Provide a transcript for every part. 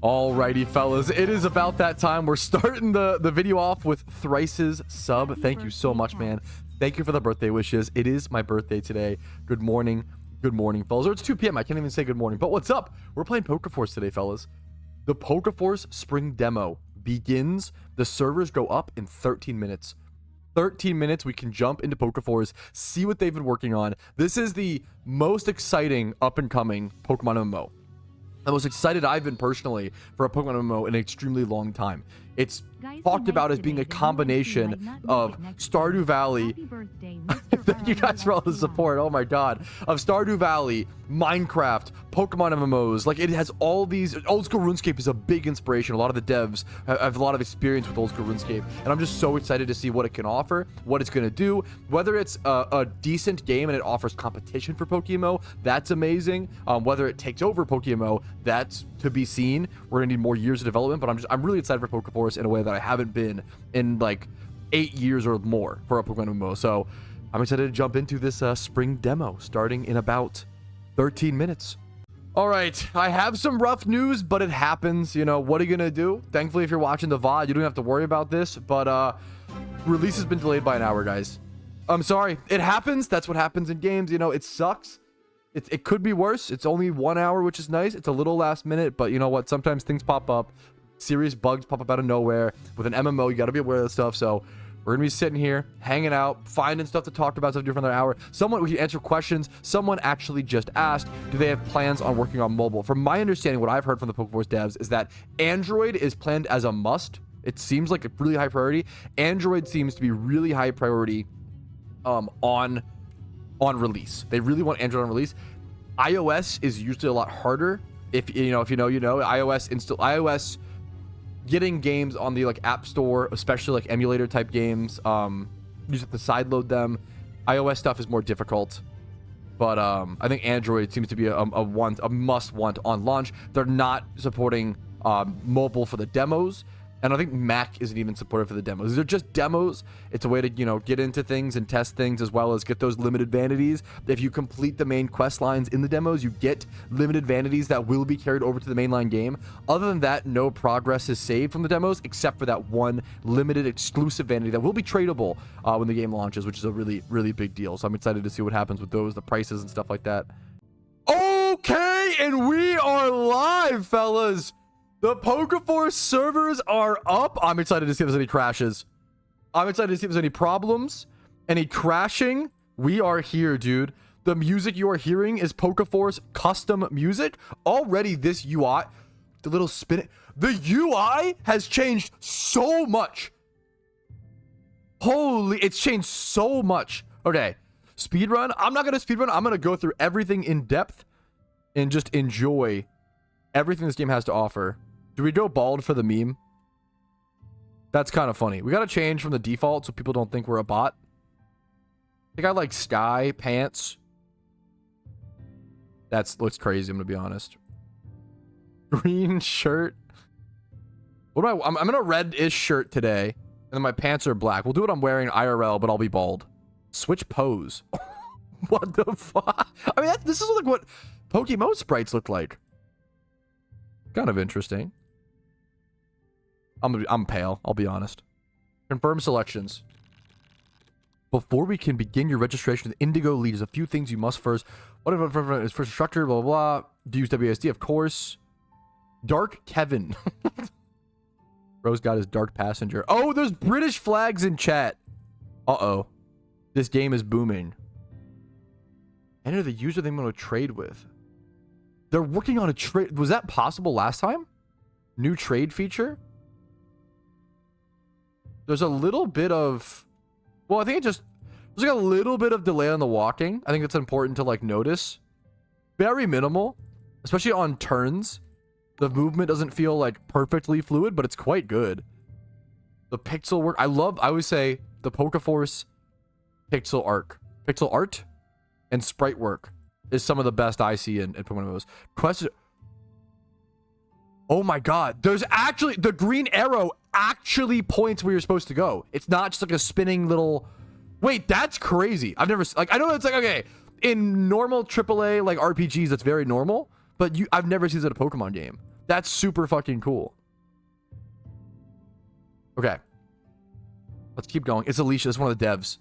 Alrighty, fellas, it is about that time. We're starting the video off with Thrice's sub. Thank you so much, man. Thank you for the birthday wishes. It is my birthday today. Good morning, fellas. Or it's 2 p.m. I can't even say good morning. But what's up? We're playing PokeForce today, fellas. The PokeForce spring demo begins. The servers go up in 13 minutes. 13 minutes, we can jump into PokeForce, see what they've been working on. This is the most exciting up-and-coming Pokemon MMO. The most excited I've been personally for a Pokemon MMO in an extremely long time. It's talked about as being a combination of Stardew Valley. Thank you guys for all the support. Oh my god. Of Stardew Valley, Minecraft, Pokemon MMOs. Like, it has all these. Old school RuneScape is a big inspiration. A lot of the devs have a lot of experience with old school RuneScape, and I'm just so excited to see what it can offer, what it's going to do, whether it's a decent game and it offers competition for PokeMMO. That's amazing. Whether it takes over PokeMMO, that's to be seen. We're gonna need more years of development, but I'm really excited for PokeForce in a way that I haven't been in like 8 years or more for a Pokemon MMO. So I'm excited to jump into this spring demo starting in about 13 minutes. All right, I have some rough news, but it happens. You know, what are you gonna do? Thankfully, if you're watching the VOD, you don't have to worry about this, but release has been delayed by an hour, guys. I'm sorry, it happens. That's what happens in games. You know, it sucks. It could be worse. It's only 1 hour, which is nice. It's a little last minute, but you know what? Sometimes things pop up. Serious bugs pop up out of nowhere. With an MMO, you got to be aware of that stuff. So we're going to be sitting here, hanging out, finding stuff to talk about, stuff to do for another hour. We can answer questions. Someone actually just asked, do they have plans on working on mobile? From my understanding, what I've heard from the PokeForce devs is that Android is planned as a must. It seems like a really high priority. Android seems to be really high priority on release. They really want Android on release. iOS is usually a lot harder. If you know, iOS getting games on the like App Store, especially like emulator type games, you just have to sideload them. iOS stuff is more difficult, but I think Android seems to be a must want on launch. They're not supporting mobile for the demos, and I think Mac isn't even supported for the demos. These are just demos. It's a way to, you know, get into things and test things, as well as get those limited vanities. If you complete the main quest lines in the demos, you get limited vanities that will be carried over to the mainline game. Other than that, no progress is saved from the demos, except for that one limited exclusive vanity that will be tradable when the game launches, which is a really, really big deal. So I'm excited to see what happens with those, the prices and stuff like that. Okay, and we are live, fellas. The PokeForce servers are up. I'm excited to see if there's any crashes. I'm excited to see if there's any problems, any crashing. We are here, dude. The music you are hearing is PokeForce custom music. Already this UI, the little spin, the UI has changed so much. Holy, it's changed so much. Okay, speedrun. I'm not gonna speedrun. I'm gonna go through everything in depth and just enjoy everything this game has to offer. Do we go bald for the meme? That's kind of funny. We got to change from the default so people don't think we're a bot. I think I like sky pants. That looks crazy, I'm going to be honest. Green shirt. What do I'm in a red-ish shirt today, and then my pants are black. We'll do what I'm wearing IRL, but I'll be bald. Switch pose. What the fuck? I mean, this is like what PokeMMO sprites look like. Kind of interesting. I'm pale, I'll be honest. Confirm selections. Before we can begin your registration with Indigo Lead, there's a few things you must first. Whatever is first instructor, blah, blah, blah. Do use WSD, of course. Dark Kevin. Rose got his dark passenger. Oh, there's British flags in chat. Uh-oh. This game is booming. Enter the user they want to trade with. They're working on a trade. Was that possible last time? New trade feature? There's a little bit of... Well, I think there's like a little bit of delay on the walking. I think it's important to like notice. Very minimal. Especially on turns. The movement doesn't feel like perfectly fluid, but it's quite good. The pixel work. I always say the PokeForce pixel art and sprite work is some of the best I see in Pokemon MMOs. Question. Oh my god. There's actually... The green arrow actually points where you're supposed to go. It's not just like a spinning little... Wait, that's crazy. I've never... Like, I know it's like, okay, in normal AAA, like RPGs, that's very normal, but I've never seen that in a Pokemon game. That's super fucking cool. Okay. Let's keep going. It's Alicia. It's one of the devs.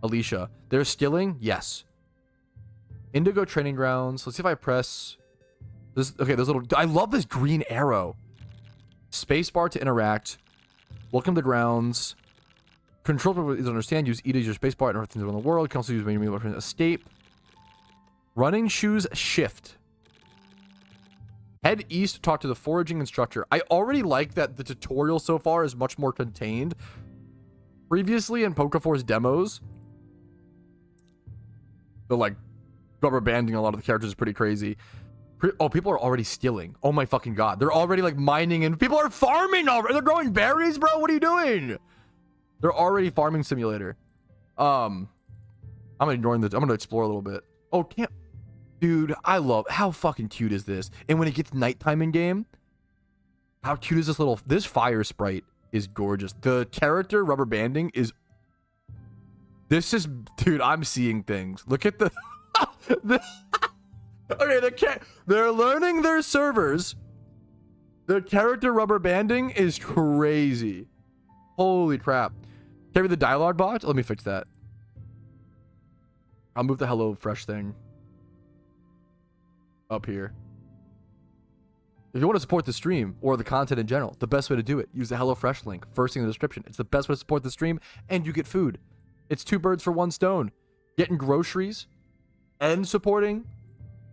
Alicia. They're skilling? Yes. Indigo Training Grounds. Let's see if I press... this. Okay, there's little... I love this green arrow. Spacebar to interact. Welcome to grounds. Control people is understand. Use E to use your spacebar and everything around the world. You can also use main menu escape. Running shoes shift. Head east to talk to the foraging instructor. I already like that the tutorial so far is much more contained. Previously in PokeForce demos, the like rubber banding a lot of the characters is pretty crazy. Oh, people are already stealing. Oh my fucking god. They're already like mining and people are farming already. They're growing berries, bro. What are you doing? They're already farming simulator. I'm ignoring this. I'm gonna explore a little bit. Oh, can't. Dude, I love how fucking cute is this? And when it gets nighttime in game, how cute is this fire sprite is gorgeous. The character rubber banding is dude, I'm seeing things. Look at the okay, they're learning their servers. The character rubber banding is crazy. Holy crap. Carry the dialogue bot? Let me fix that. I'll move the hello fresh thing up here. If you want to support the stream or the content in general, the best way to do it, use the HelloFresh link first thing in the description. It's the best way to support the stream and you get food. It's 2 birds for 1 stone. Getting groceries and supporting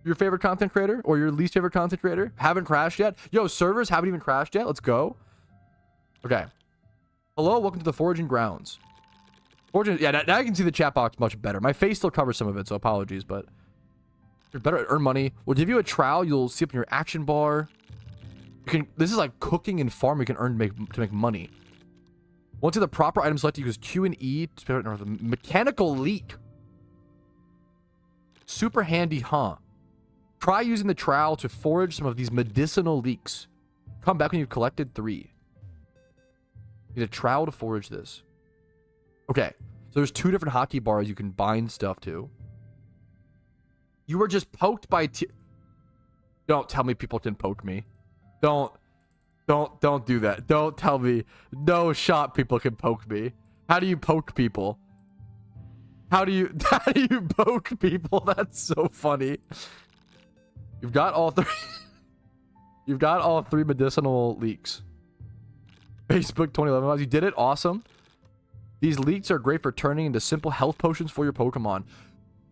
your favorite content creator or your least favorite content creator. Haven't crashed yet. Yo, servers haven't even crashed yet. Let's go. Okay. Hello, welcome to the foraging grounds. Foraging, yeah, now I can see the chat box much better. My face still covers some of it, so apologies, but you're better at earn money. We'll give you a trowel. You'll see up in your action bar. You can. This is like cooking and farming. You can earn to make money. Once you have the proper item selected, you use Q and E to mechanical leak. Super handy, huh? Try using the trowel to forage some of these medicinal leeks. Come back when you've collected 3. Need a trowel to forage this. Okay, so there's 2 different hotkey bars you can bind stuff to. You were just poked by Don't tell me people can poke me. Don't do that. Don't tell me no shot people can poke me. How do you poke people? How do you poke people? That's so funny. You've got all 3 You've got all 3 medicinal leeks. Facebook 2011. You did it. Awesome. These leeks are great for turning into simple health potions for your Pokemon.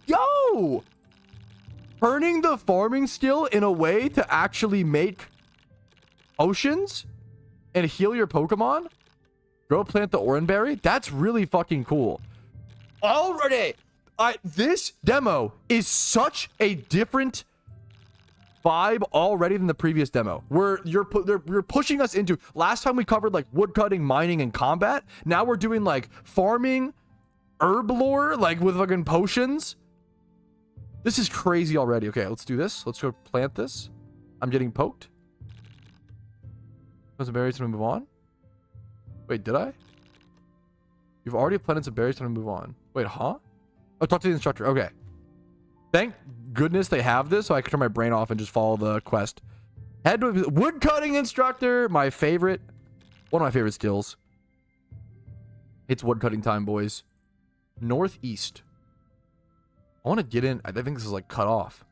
Yo! Turning the farming skill in a way to actually make potions and heal your Pokemon? Grow plant the Oranberry? That's really fucking cool. Already! This demo is such a different vibe already than the previous demo. You're pushing us into... Last time we covered like woodcutting, mining, and combat. Now we're doing like farming, herb lore, like with fucking potions. This is crazy already. Okay, let's do this. Let's go plant this. I'm getting poked. Put some berries and move on. Wait, did I? You've already planted some berries and move on. Wait, huh? Oh, talk to the instructor. Okay. Thank goodness they have this so I can turn my brain off and just follow the quest. Head to woodcutting instructor. My favorite. One of my favorite skills. It's woodcutting time, boys. Northeast. I want to get in. I think this is like cut off.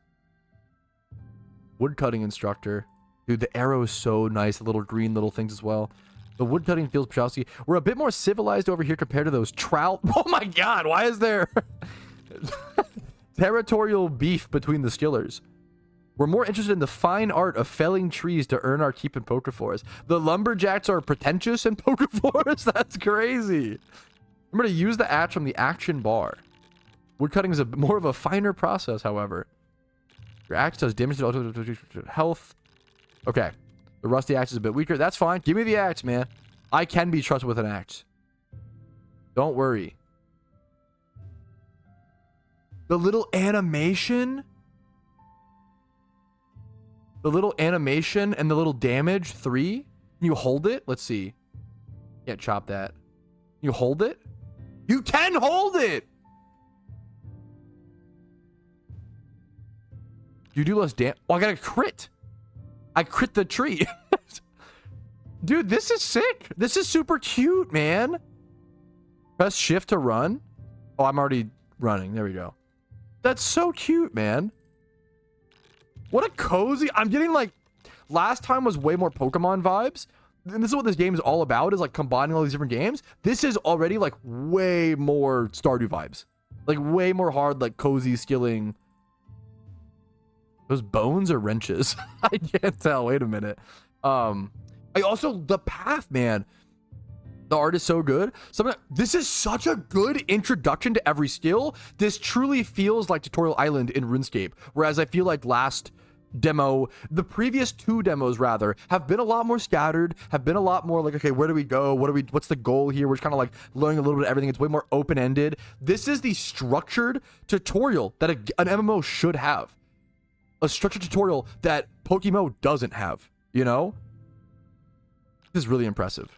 Woodcutting instructor. Dude, the arrow is so nice. The little green little things as well. The woodcutting fields, Patrouski. We're a bit more civilized over here compared to those trout. Oh my god, why is there territorial beef between the skillers? We're more interested in the fine art of felling trees to earn our keep in PokeForce. The lumberjacks are pretentious in PokeForce? That's crazy. Remember to use the axe from the action bar. Woodcutting is more of a finer process, however. Your axe does damage to health. Okay. The rusty axe is a bit weaker. That's fine. Give me the axe, man. I can be trusted with an axe. Don't worry. The little animation. The little animation and the little damage. 3. Can you hold it? Let's see. Can't chop that. Can you hold it? You can hold it! You do less damage. Oh, I got a crit. I crit the tree. Dude, this is sick. This is super cute, man. Press shift to run. Oh, I'm already running. There we go. That's so cute, man. What a cozy. I'm getting like, last time was way more Pokemon vibes. And this is what this game is all about, is like combining all these different games. This is already like way more Stardew vibes. Like way more hard, like cozy skilling. Those bones or wrenches? I can't tell. Wait a minute. I also, the path, man. The art is so good. This is such a good introduction to every skill. This truly feels like Tutorial Island in RuneScape. Whereas I feel like last demo, the previous two demos rather, have been a lot more scattered, have been a lot more like, okay, where do we go? What's the goal here? We're just kind of like learning a little bit of everything. It's way more open-ended. This is the structured tutorial that an MMO should have. A structured tutorial that PokeMMO doesn't have, you know? This is really impressive.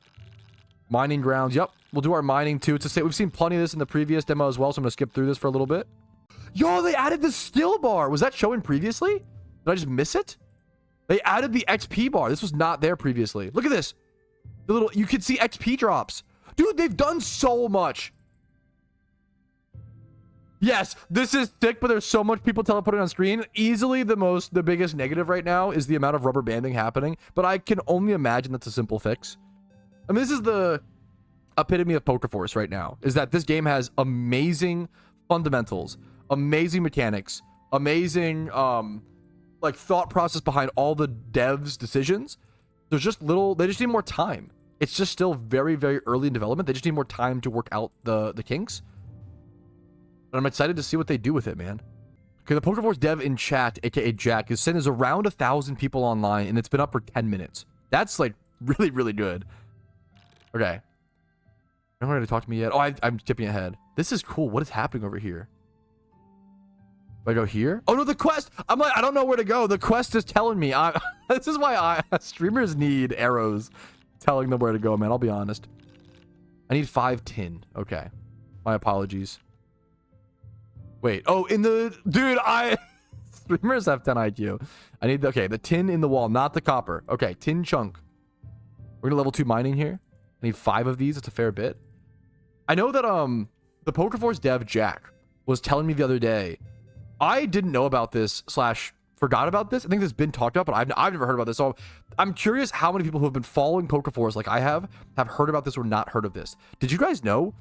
Mining grounds. Yep. We'll do our mining too. It's a say we've seen plenty of this in the previous demo as well, so I'm gonna skip through this for a little bit. Yo, they added the skill bar. Was that showing previously? Did I just miss it? They added the XP bar. This was not there previously. Look at this. The little, you can see XP drops. Dude, they've done so much. Yes, this is thick, but there's so much people teleporting on screen. Easily the biggest negative right now is the amount of rubber banding happening, but I can only imagine that's a simple fix. I mean, this is the epitome of PokeForce right now, is that this game has amazing fundamentals, amazing mechanics, amazing like thought process behind all the devs' decisions. There's just they just need more time. It's just still very, very early in development. They just need more time to work out the kinks. But I'm excited to see what they do with it, man. Okay, the PokeForce dev in chat, aka Jack, is saying there's around 1,000 people online, and it's been up for 10 minutes. That's like really, really good. Okay. You're not ready to talk to me yet. Oh, I'm skipping ahead. This is cool. What is happening over here? Do I go here? Oh no, the quest. I'm like, I don't know where to go. The quest is telling me. This is why streamers need arrows telling them where to go, man. I'll be honest. I need 5 tin. Okay. My apologies. Wait. Oh, dude, streamers have 10 IQ. I need the tin in the wall, not the copper. Okay, tin chunk. We're gonna level 2 mining here. I need 5 of these. It's a fair bit. I know that the PokeForce dev Jack was telling me the other day. I didn't know about this / forgot about this. I think this has been talked about, but I've never heard about this. So I'm curious how many people who have been following PokeForce like I have heard about this or not heard of this. Did you guys know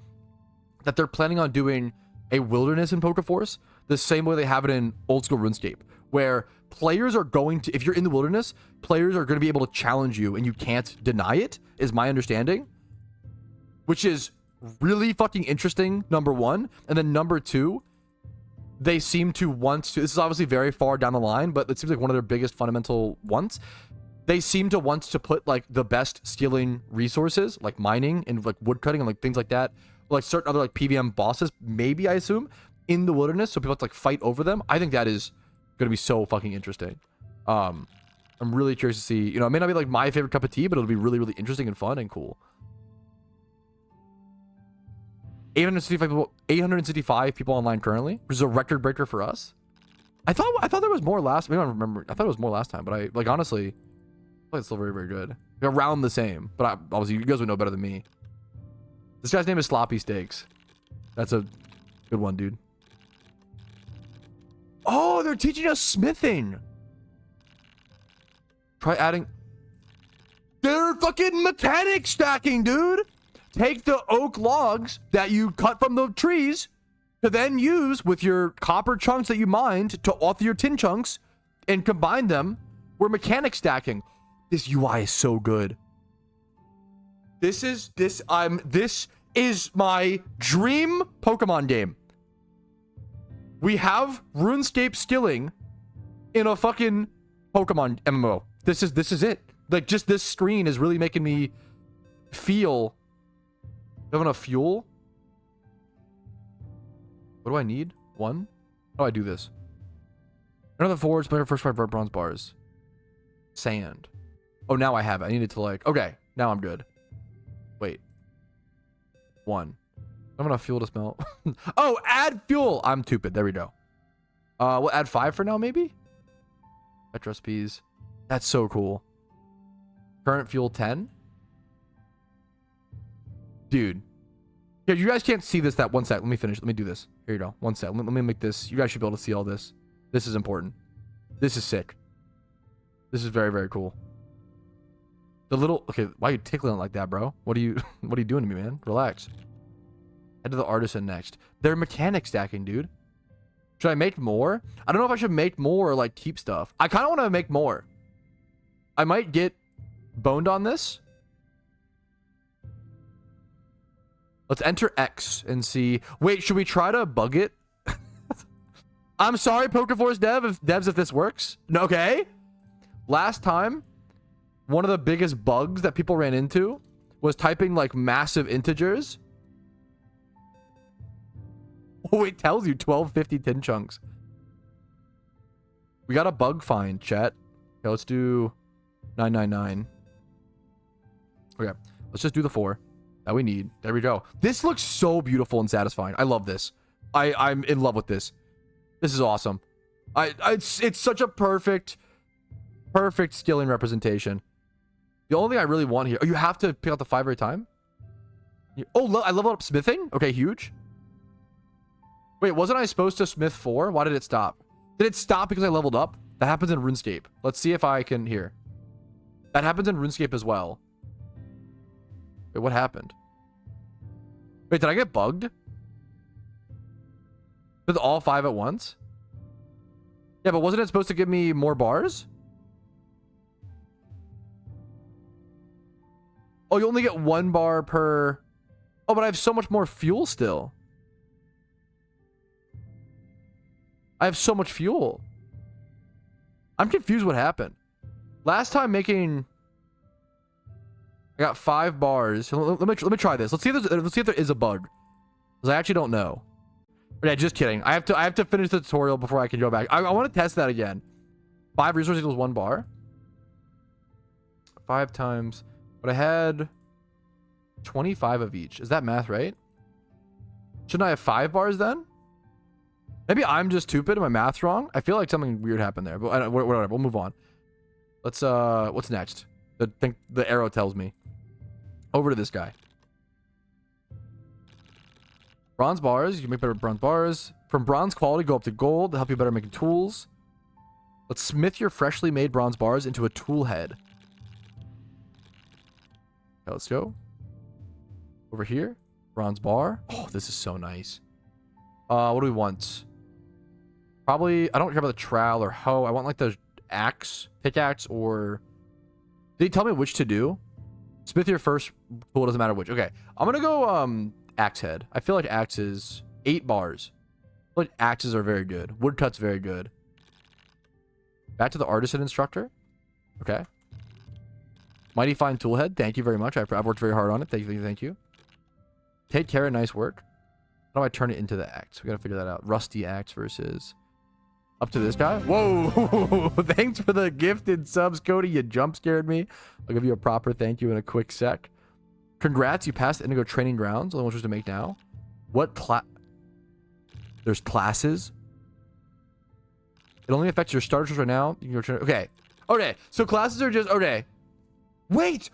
that they're planning on doing a wilderness in PokeForce the same way they have it in old school RuneScape, where players are going to, if you're in the wilderness, players are going to be able to challenge you and you can't deny it, is my understanding, which is really fucking interesting, number one. And then number two, they seem to want to, this is obviously very far down the line, but it seems like one of their biggest fundamental wants. They seem to want to put like the best skilling resources, like mining and like woodcutting and like things like that, like certain other like PVM bosses, maybe I assume, in the wilderness, so people have to like fight over them. I think that is gonna be so fucking interesting. I'm really curious to see, you know, it may not be like my favorite cup of tea, but it'll be really, really interesting and fun and cool. 865 people online currently, which is a record breaker for us. I thought there was more last, maybe I don't remember. I thought it was more last time, but I like honestly, I feel like it's still very, very good. Around the same, but obviously you guys would know better than me. This guy's name is Sloppy Steaks. That's a good one, dude. Oh, they're teaching us smithing. Try adding. They're fucking mechanic stacking, dude. Take the oak logs that you cut from the trees to then use with your copper chunks that you mined to author your tin chunks and combine them. We're mechanic stacking. This UI is so good. This is my dream Pokemon game. We have RuneScape skilling in a fucking Pokemon MMO. This is it. Like, just this screen is really making me feel. Do I have enough fuel? What do I need? 1? How do I do this? Another forward, spend first 5 bronze bars. Sand. Oh, now I have it. I needed to like. Okay, now I'm good. Wait. 1. I have enough fuel to smelt. Oh, add fuel. I'm stupid. There we go. We'll add 5 for now, maybe? Petros peas. That's so cool. Current fuel 10. Dude. Yeah, you guys can't see this. That 1 sec. Let me finish. Let me do this. Here you go. 1 sec. Let me make this. You guys should be able to see all this. This is important. This is sick. This is very, very cool. The little... Okay, why are you tickling it like that, bro? What are you doing to me, man? Relax. Head to the artisan next. They're mechanic stacking, dude. Should I make more? I don't know if I should make more or like keep stuff. I kind of want to make more. I might get boned on this. Let's enter X and see. Wait, should we try to bug it? I'm sorry, PokeForce devs, if this works. No, okay. Last time, one of the biggest bugs that people ran into was typing like massive integers. Oh, it tells you 1250 tin chunks. We got a bug find, chat. Okay, let's do 999. Okay, let's just do the 4 that we need. There we go. This looks so beautiful and satisfying. I love this. I'm in love with this. This is awesome. It's such a perfect skilling representation. The only thing I really want here... Oh, you have to pick out the 5 every time? Oh, I leveled up smithing? Okay, huge. Wait, wasn't I supposed to smith 4? Why did it stop? Did it stop because I leveled up? That happens in RuneScape. Let's see if I can hear. That happens in RuneScape as well. Wait, what happened? Wait, did I get bugged? With all 5 at once? Yeah, but wasn't it supposed to give me more bars? Oh, you only get 1 bar per... Oh, but I have so much more fuel still. I have so much fuel. I'm confused what happened. Last time making... I got 5 bars. Let me try this. Let's see if there is a bug. Because I actually don't know. Yeah, just kidding. I have to finish the tutorial before I can go back. I want to test that again. 5 resources equals 1 bar. 5 times... But I had 25 of each. Is that math right? Shouldn't I have 5 bars then? Maybe I'm just stupid and my math's wrong. I feel like something weird happened there. But whatever. We'll move on. Let's what's next? The arrow tells me. Over to this guy. Bronze bars. You can make better bronze bars. From bronze quality, go up to gold to help you better making tools. Let's smith your freshly made bronze bars into a tool head. Okay, let's go. Over here. Bronze bar. Oh, this is so nice. What do we want? Probably, I don't care about the trowel or hoe. I want like the axe, pickaxe, or... Did he tell me which to do? Smith your first tool, doesn't matter which. Okay, I'm gonna go axe head. I feel like axe is 8 bars. I feel like axes are very good. Woodcut's very good. Back to the artisan instructor. Okay. Mighty fine tool head. Thank you very much. I've worked very hard on it. Thank you. Thank you. Take care and nice work. How do I turn it into the axe? We gotta figure that out. Rusty axe versus... Up to this guy? Whoa! Thanks for the gifted subs, Cody. You jump scared me. I'll give you a proper thank you in a quick sec. Congrats, you passed the Indigo Training Grounds. Only one choice to make now. What class? There's classes. It only affects your starters right now. You can go train. Okay. Okay. So classes are just... Okay. Wait!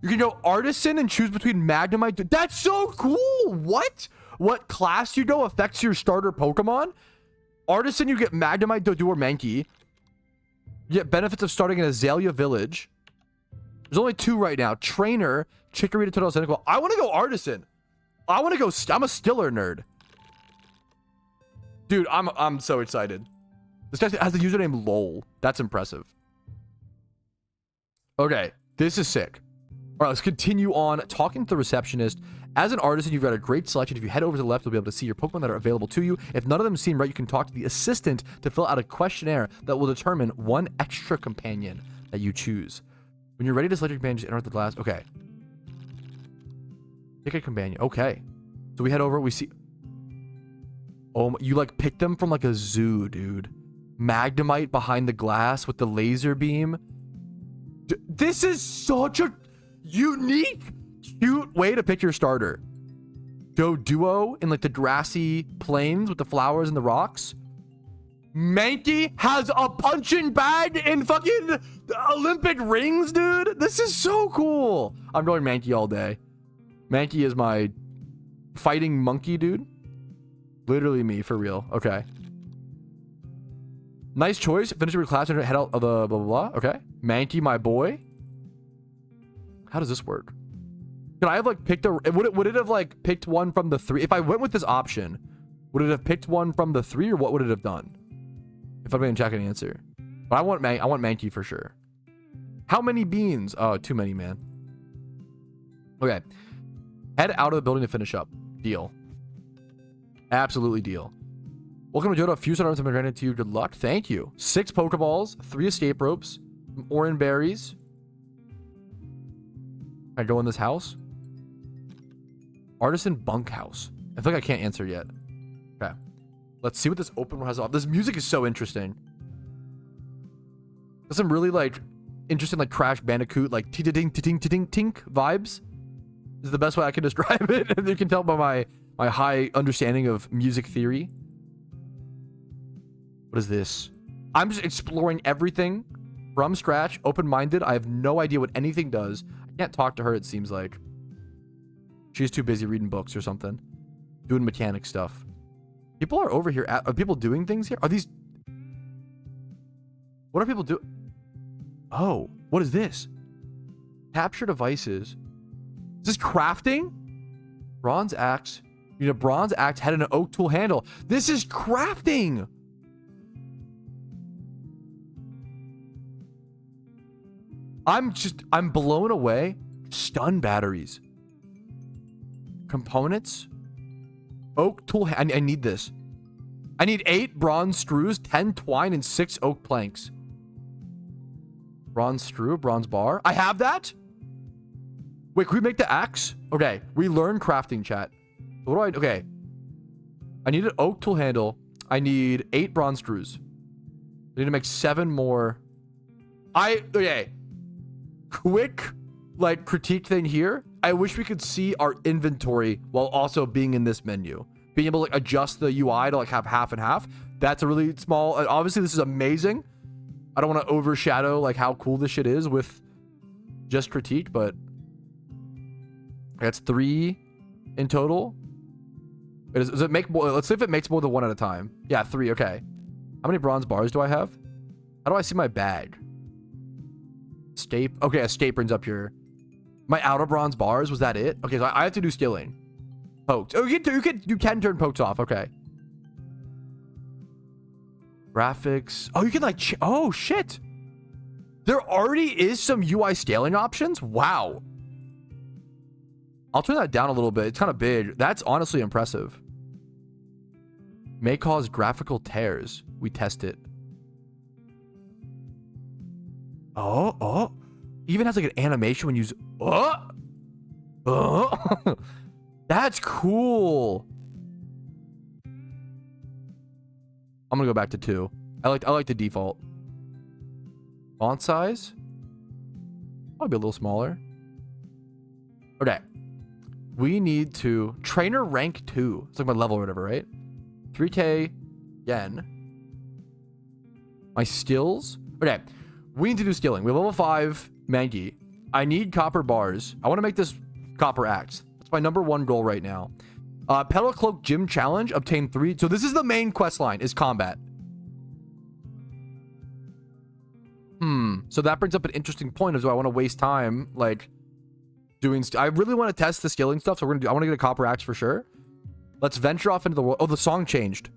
You can go artisan and choose between Magnemite. That's so cool! What? What class you go affects your starter Pokemon? Artisan, you get Magnemite, Doduo, or Mankey. You get benefits of starting in Azalea Village. There's only 2 right now. Trainer, Chikorita, Totodile, Cyndaquil. I want to go Artisan. I want to go... I'm a Stiller nerd. Dude, I'm so excited. This guy has the username LOL. That's impressive. Okay, this is sick. All right, let's continue on talking to the receptionist. As an artisan, you've got a great selection. If you head over to the left, you'll be able to see your Pokemon that are available to you. If none of them seem right, you can talk to the assistant to fill out a questionnaire that will determine 1 extra companion that you choose. When you're ready to select your companion, just enter the last. Okay. Pick a companion. Okay. So we head over. We see... Oh, you like picked them from like a zoo, dude. Magnemite behind the glass with the laser beam. This is such a unique... cute way to pick your starter. Doduo in like the grassy plains with the flowers and the rocks. Mankey has a punching bag in fucking Olympic rings, dude. This is so cool. I'm going Mankey all day. Mankey is my fighting monkey, dude. Literally me, for real. Okay. Nice choice. Finish your class and head out of the blah, blah, blah. Okay. Mankey, my boy. How does this work? Could I have, like, picked a... Would it have, like, picked one from the 3? If I went with this option, would it have picked one from the 3, or what would it have done? If I'm going to check an answer. But I want Mankey for sure. How many beans? Oh, too many, man. Okay. Head out of the building to finish up. Deal. Absolutely deal. Welcome to Johto. A few items have been granted to you. Good luck. Thank you. 6 Pokeballs, 3 escape ropes, some orange berries. Can I go in this house? Artisan bunkhouse. I feel like I can't answer yet. Okay. Let's see what this open one has off. This music is so interesting. There's some really, like, interesting, like, Crash Bandicoot, like, tink vibes. This is the best way I can describe it. You can tell by my high understanding of music theory. What is this? I'm just exploring everything from scratch, open-minded. I have no idea what anything does. I can't talk to her, it seems like. She's too busy reading books or something. Doing mechanic stuff. People are over here. Are people doing things here? Are these... What are people doing? Oh, what is this? Capture devices. Is this crafting? Bronze axe. You need a bronze axe head and an oak tool handle. This is crafting! I'm blown away. Stun batteries. Components. Oak tool. I need this. I need 8 bronze screws, 10 twine, and 6 oak planks. Bronze screw, bronze bar. I have that? Wait, can we make the axe? Okay, we learn crafting, chat. What do I... Okay. I need an oak tool handle. I need 8 bronze screws. I need to make 7 more. Okay. Quick, like, critique thing here. I wish we could see our inventory while also being in this menu. Being able to, like, adjust the UI to, like, have half and half. That's a really small... obviously, this is amazing. I don't want to overshadow, like, how cool this shit is with just critique, but... That's 3 in total. Does it make more? Let's see if it makes more than 1 at a time. Yeah, 3. Okay. How many bronze bars do I have? How do I see my bag? Okay, a state brings up your... My outer bronze bars, was that it? Okay, so I have to do skilling. Poked. Oh, you can turn pokes off. Okay. Graphics. Oh, you can, like... Oh, shit. There already is some UI scaling options? Wow. I'll turn that down a little bit. It's kind of big. That's honestly impressive. May cause graphical tears. We test it. Oh. Even has like an animation when you use... That's cool. I'm gonna go back to 2. I like the default. Font size? Probably a little smaller. Okay. We need to... Trainer rank 2. It's like my level or whatever, right? 3K yen. My skills? Okay. We need to do skilling. We have level 5 Mankey. I need copper bars. I want to make this copper axe. That's my #1 goal right now. Petal Cloak Gym Challenge. Obtain 3. So this is the main quest line, is combat. So that brings up an interesting point of do I want to waste time, like... doing I really want to test the skilling stuff, so I want to get a copper axe for sure. Let's venture off into the world. Oh, the song changed.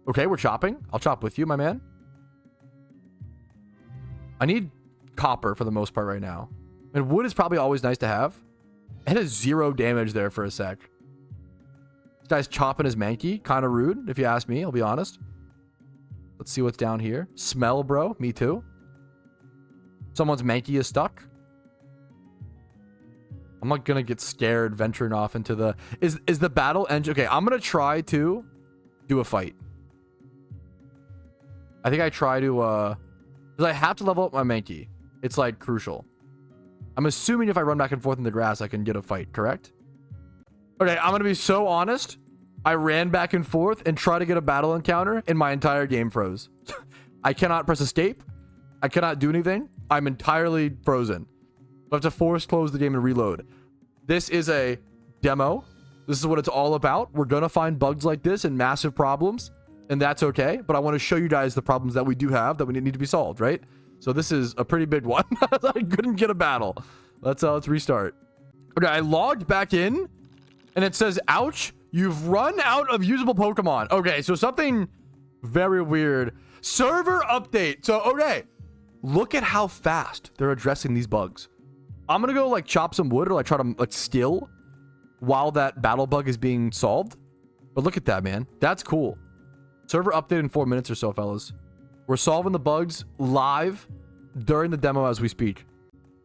Okay, we're chopping. I'll chop with you, my man. I need copper for the most part right now. And wood is probably always nice to have. It has 0 damage there for a sec. This guy's chopping his Mankey. Kind of rude, if you ask me. I'll be honest. Let's see what's down here. Smell, bro. Me too. Someone's Mankey is stuck. I'm not gonna get scared venturing off into the... Is the battle engine... Okay, I'm gonna try to do a fight. I think I try to... Because I have to level up my Mankey. It's, like, crucial. I'm assuming if I run back and forth in the grass, I can get a fight, correct? Okay, I'm gonna be so honest. I ran back and forth and tried to get a battle encounter, and my entire game froze. I cannot press escape. I cannot do anything. I'm entirely frozen. I have to force close the game and reload. This is a demo. This is what it's all about. We're gonna find bugs like this and massive problems, and that's okay. But I want to show you guys the problems that we do have that we need to be solved, right? So this is a pretty big one. I couldn't get a battle. Let's restart. Okay, I logged back in, and it says, "Ouch, you've run out of usable Pokemon." Okay, so something very weird. Server update. So, okay, look at how fast they're addressing these bugs. I'm gonna go like chop some wood or like try to like still while that battle bug is being solved. But look at that, man. That's cool. Server update in 4 minutes or so, fellas. We're solving the bugs live during the demo as we speak.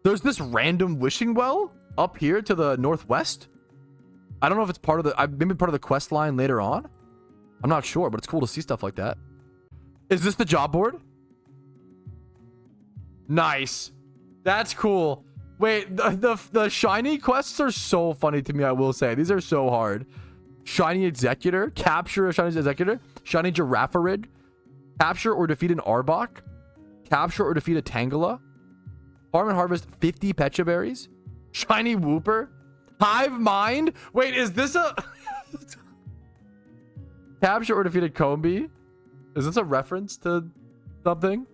There's this random wishing well up here to the northwest. I don't know if it's part of the maybe part of the quest line later on. I'm not sure, but it's cool to see stuff like that. Is this the job board? Nice. That's cool. Wait, the shiny quests are so funny to me, I will say. These are so hard. Shiny Executor. Capture a Shiny Executor. Shiny Giraffarid. Capture or defeat an Arbok. Capture or defeat a Tangela. Farm and harvest 50 Pecha Berries. Shiny Wooper. Hive Mind. Wait, is this a... Capture or defeat a Combee. Is this a reference to something?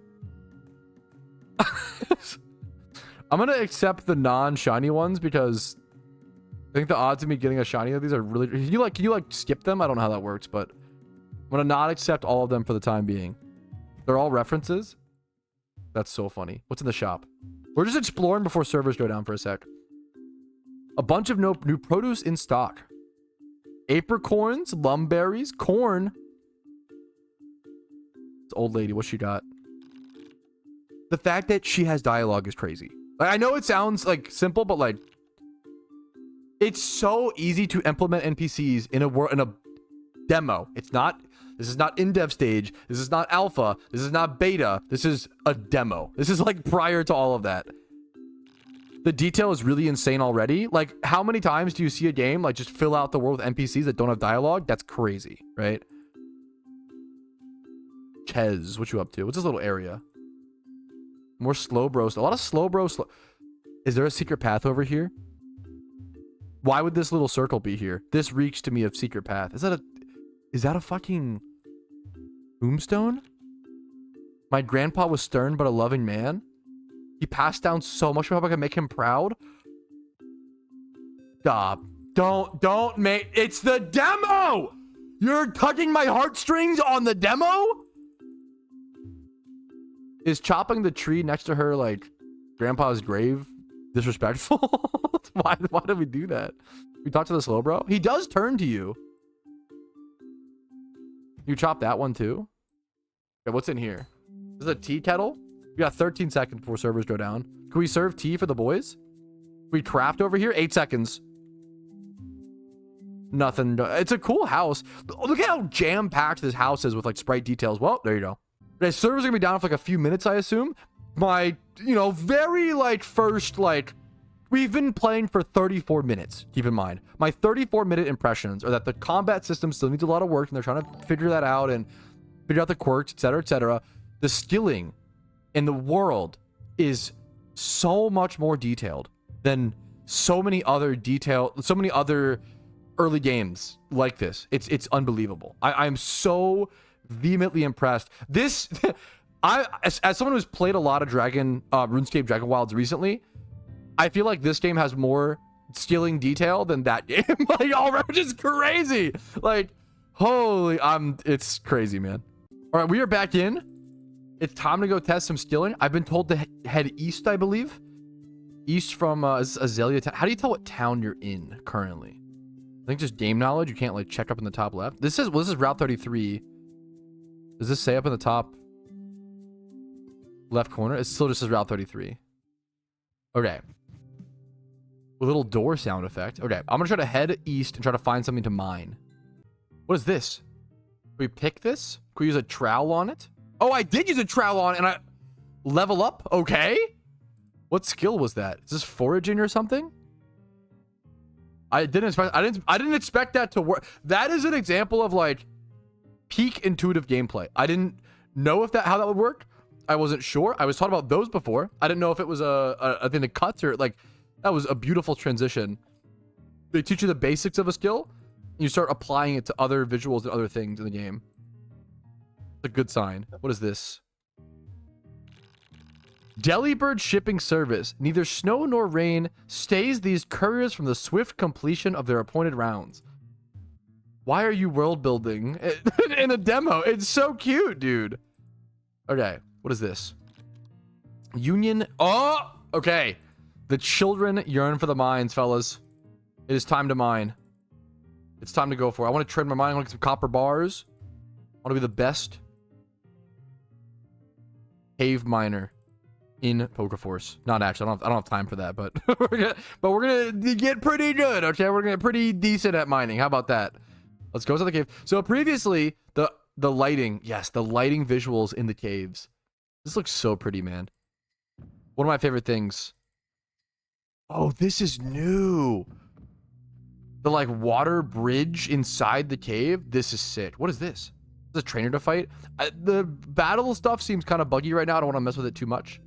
I'm gonna accept the non-shiny ones because I think the odds of me getting a shiny of these are really... Can you like skip them? I don't know how that works, but I'm gonna not accept all of them for the time being. They're all references. That's so funny. What's in the shop? We're just exploring before servers go down for a sec. A bunch of new produce in stock. Apricorns, lumberries, corn. This old lady, what she got? The fact that she has dialogue is crazy. Like, I know it sounds like simple, but like it's so easy to implement NPCs in a demo. It's not. This is not in dev stage. This is not alpha. This is not beta. This is a demo. This is like prior to all of that. The detail is really insane already. Like, how many times do you see a game like just fill out the world with NPCs that don't have dialogue? That's crazy, right? Ches, what you up to? What's this little area? More slow bros. A lot of slow bros. Is there a secret path over here? Why would this little circle be here? This reeks to me of secret path. Is that a fucking tombstone? My grandpa was stern but a loving man. He passed down so much. I hope I can make him proud. Stop. Don't make... It's the demo! You're tugging my heartstrings on the demo? Is chopping the tree next to her, like, grandpa's grave disrespectful? Why did we do that? We talked to the slow bro? He does turn to you. You chop that one too? Okay, what's in here? This is a tea kettle? We got 13 seconds before servers go down. Can we serve tea for the boys? Can we craft over here? 8 seconds. Nothing. It's a cool house. Look at how jam-packed this house is with like sprite details. Well, there you go. Okay, servers are gonna be down for like a few minutes, I assume. My, very like first, like, we've been playing for 34 minutes. Keep in mind, my 34-minute impressions are that the combat system still needs a lot of work, and they're trying to figure that out and figure out the quirks, etc., etc. The skilling in the world is so much more detailed than so many other early games like this. It's unbelievable. I'm so vehemently impressed. This as someone who's played a lot of RuneScape Dragon Wilds recently, I feel like this game has more skilling detail than that game. Like, already just crazy. Like, holy, it's crazy, man. All right, we are back in. It's time to go test some skilling. I've been told to head east, I believe. East from Azalea Town. How do you tell what town you're in currently? I think just game knowledge. You can't like check up in the top left. This is Route 33. Does this say up in the top left corner? It still just says Route 33. Okay. A little door sound effect. Okay, I'm gonna try to head east and try to find something to mine. What is this? Can we pick this? Can we use a trowel on it? Oh, I did use a trowel on it, and I level up. Okay. What skill was that? Is this foraging or something? I didn't expect that to work. That is an example of like peak intuitive gameplay. I didn't know how that would work. I wasn't sure. I was taught about those before. I didn't know if it was a thing to cut or like, that was a beautiful transition. They teach you the basics of a skill, and you start applying it to other visuals and other things in the game. It's a good sign. What is this? Delibird shipping service. Neither snow nor rain stays these couriers from the swift completion of their appointed rounds. Why are you world building in a demo? It's so cute, dude. Okay, what is this? Union. Oh, okay. The children yearn for the mines, fellas. It is time to mine. It's time to go for it. I want to trade my mine. I want to get some copper bars. I want to be the best cave miner in PokeForce. Not actually. I don't have time for that, but we're gonna get pretty good. Okay, we're gonna get pretty decent at mining. How about that? Let's go to the cave. So previously, the lighting, yes, the lighting visuals in the caves. This looks so pretty, man. One of my favorite things. Oh, this is new. The like water bridge inside the cave. This is sick. What is this? Is a trainer to fight? The battle stuff seems kind of buggy right now. I don't want to mess with it too much.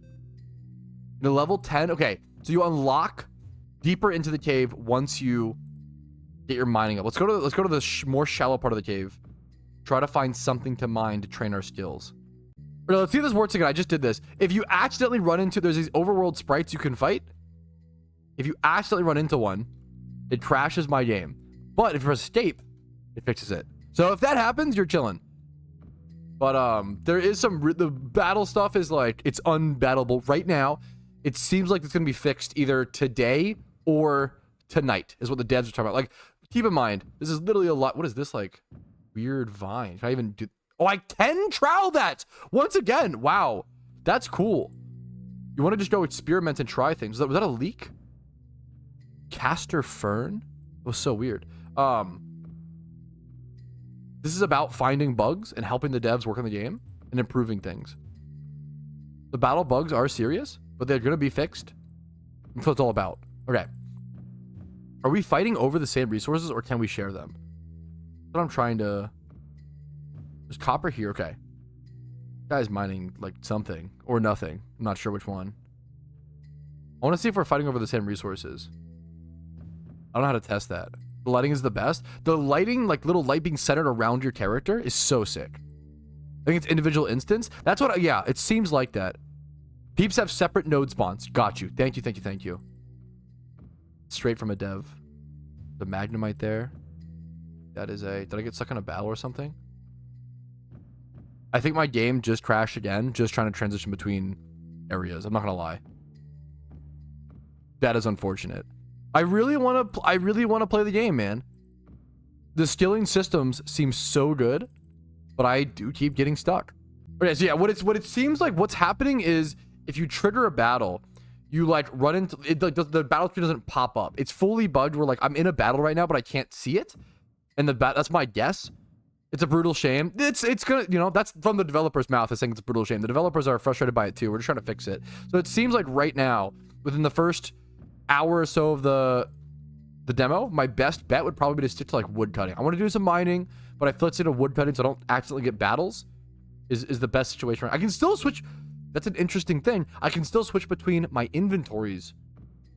The level 10. Okay, so you unlock deeper into the cave once you get your mining up. Let's go to the more shallow part of the cave. Try to find something to mine to train our skills. But let's see if this works again. I just did this. If you accidentally run into, there's these overworld sprites you can fight. If you accidentally run into one, it crashes my game. But if you press escape, it fixes it. So if that happens, you're chilling. But there is the battle stuff is like, it's unbattleable right now. It seems like it's going to be fixed either today or tonight is what the devs are talking about. Like, keep in mind, this is literally a lot. What is this like? Weird vine. Can I even do? Oh, I can trowel that once again. Wow. That's cool. You want to just go experiment and try things. Was that a leak? Castor fern? It was so weird. This is about finding bugs and helping the devs work on the game and improving things. The battle bugs are serious, but they're going to be fixed. That's what it's all about. Okay. Are we fighting over the same resources or can we share them? That's what I'm trying to... There's copper here. Okay. Guy's mining like something or nothing. I'm not sure which one. I want to see if we're fighting over the same resources. I don't know how to test that. The lighting is the best. The lighting, like little light being centered around your character is so sick. I think it's individual instance. That's what, yeah, it seems like that. Peeps have separate node spawns. Got you. Thank you, thank you, thank you. Straight from a dev. The Magnemite there. That is a... Did I get stuck in a battle or something? I think my game just crashed again, just trying to transition between areas. I'm not gonna lie. That is unfortunate. I really want to play the game, man. The skilling systems seem so good, but I do keep getting stuck. Okay, so yeah, what it seems like what's happening is if you trigger a battle, you like run into it, the battle screen doesn't pop up. It's fully bugged where like I'm in a battle right now, but I can't see it. And that's my guess. It's a brutal shame. It's gonna, you know, that's from the developer's mouth. They're saying it's a brutal shame. The developers are frustrated by it too. We're just trying to fix it. So it seems like right now, within the first hour or so of the demo, my best bet would probably be to stick to like woodcutting. I want to do some mining, but I feel it's into woodcutting so I don't accidentally get battles. Is the best situation. I can still switch. That's an interesting thing. I can still switch between my inventories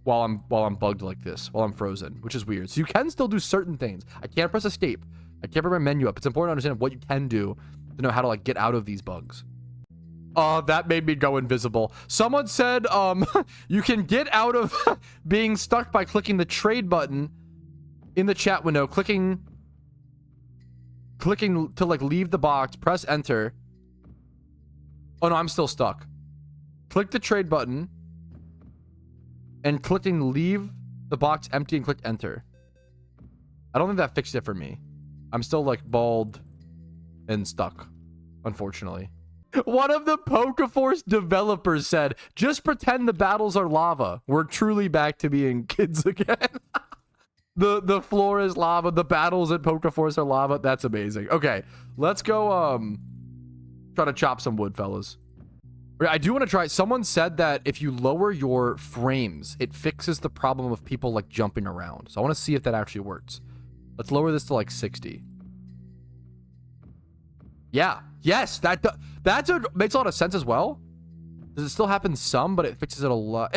while I'm bugged like this, while I'm frozen, which is weird. So you can still do certain things. I can't press escape. I can't bring my menu up. It's important to understand what you can do to know how to like get out of these bugs. That made me go invisible. Someone said, you can get out of being stuck by clicking the trade button in the chat window, clicking to like leave the box, press enter. Oh no, I'm still stuck. Click the trade button and clicking leave the box empty and click enter. I don't think that fixed it for me. I'm still like bald and stuck, unfortunately. One of the PokeForce developers said, just pretend the battles are lava. We're truly back to being kids again. The floor is lava. The battles at PokeForce are lava. That's amazing. Okay, let's go try to chop some wood, fellas. I do want to try. Someone said that if you lower your frames, it fixes the problem of people like jumping around. So I want to see if that actually works. Let's lower this to like 60. Yeah. Yes. Makes a lot of sense as well. Does it still happen some, but it fixes it a lot.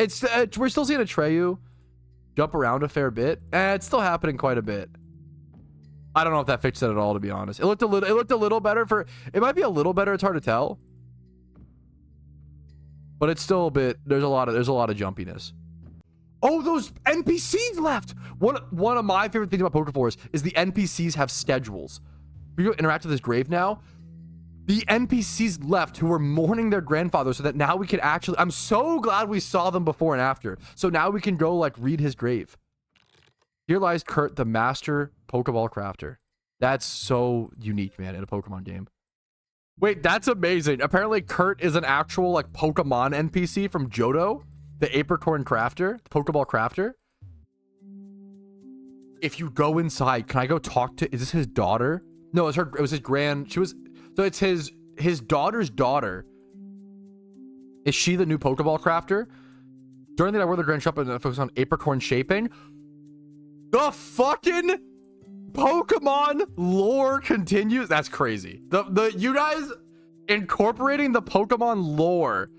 We're still seeing Atreyu jump around a fair bit. It's still happening quite a bit. I don't know if that fixed it at all, to be honest. It looked a little better for. It might be a little better. It's hard to tell. But it's still a bit. There's a lot of jumpiness. Oh, those NPCs left. One of my favorite things about PokeForce is the NPCs have schedules. We go interact with this grave now. The NPCs left who were mourning their grandfather, so that now we can actually. I'm so glad we saw them before and after. So now we can go like read his grave. Here lies Kurt, the master Pokeball crafter. That's so unique, man, in a Pokemon game. Wait, that's amazing. Apparently, Kurt is an actual like Pokemon NPC from Johto, the Apricorn crafter, the Pokeball crafter. If you go inside, can I go talk to? Is this his daughter? No, it was his grand. She was. So it's his daughter's daughter. Is she the new Pokeball crafter? During the night, where the grand shop and focus on Apricorn shaping. The fucking Pokemon lore continues. That's crazy. You guys incorporating the Pokemon lore.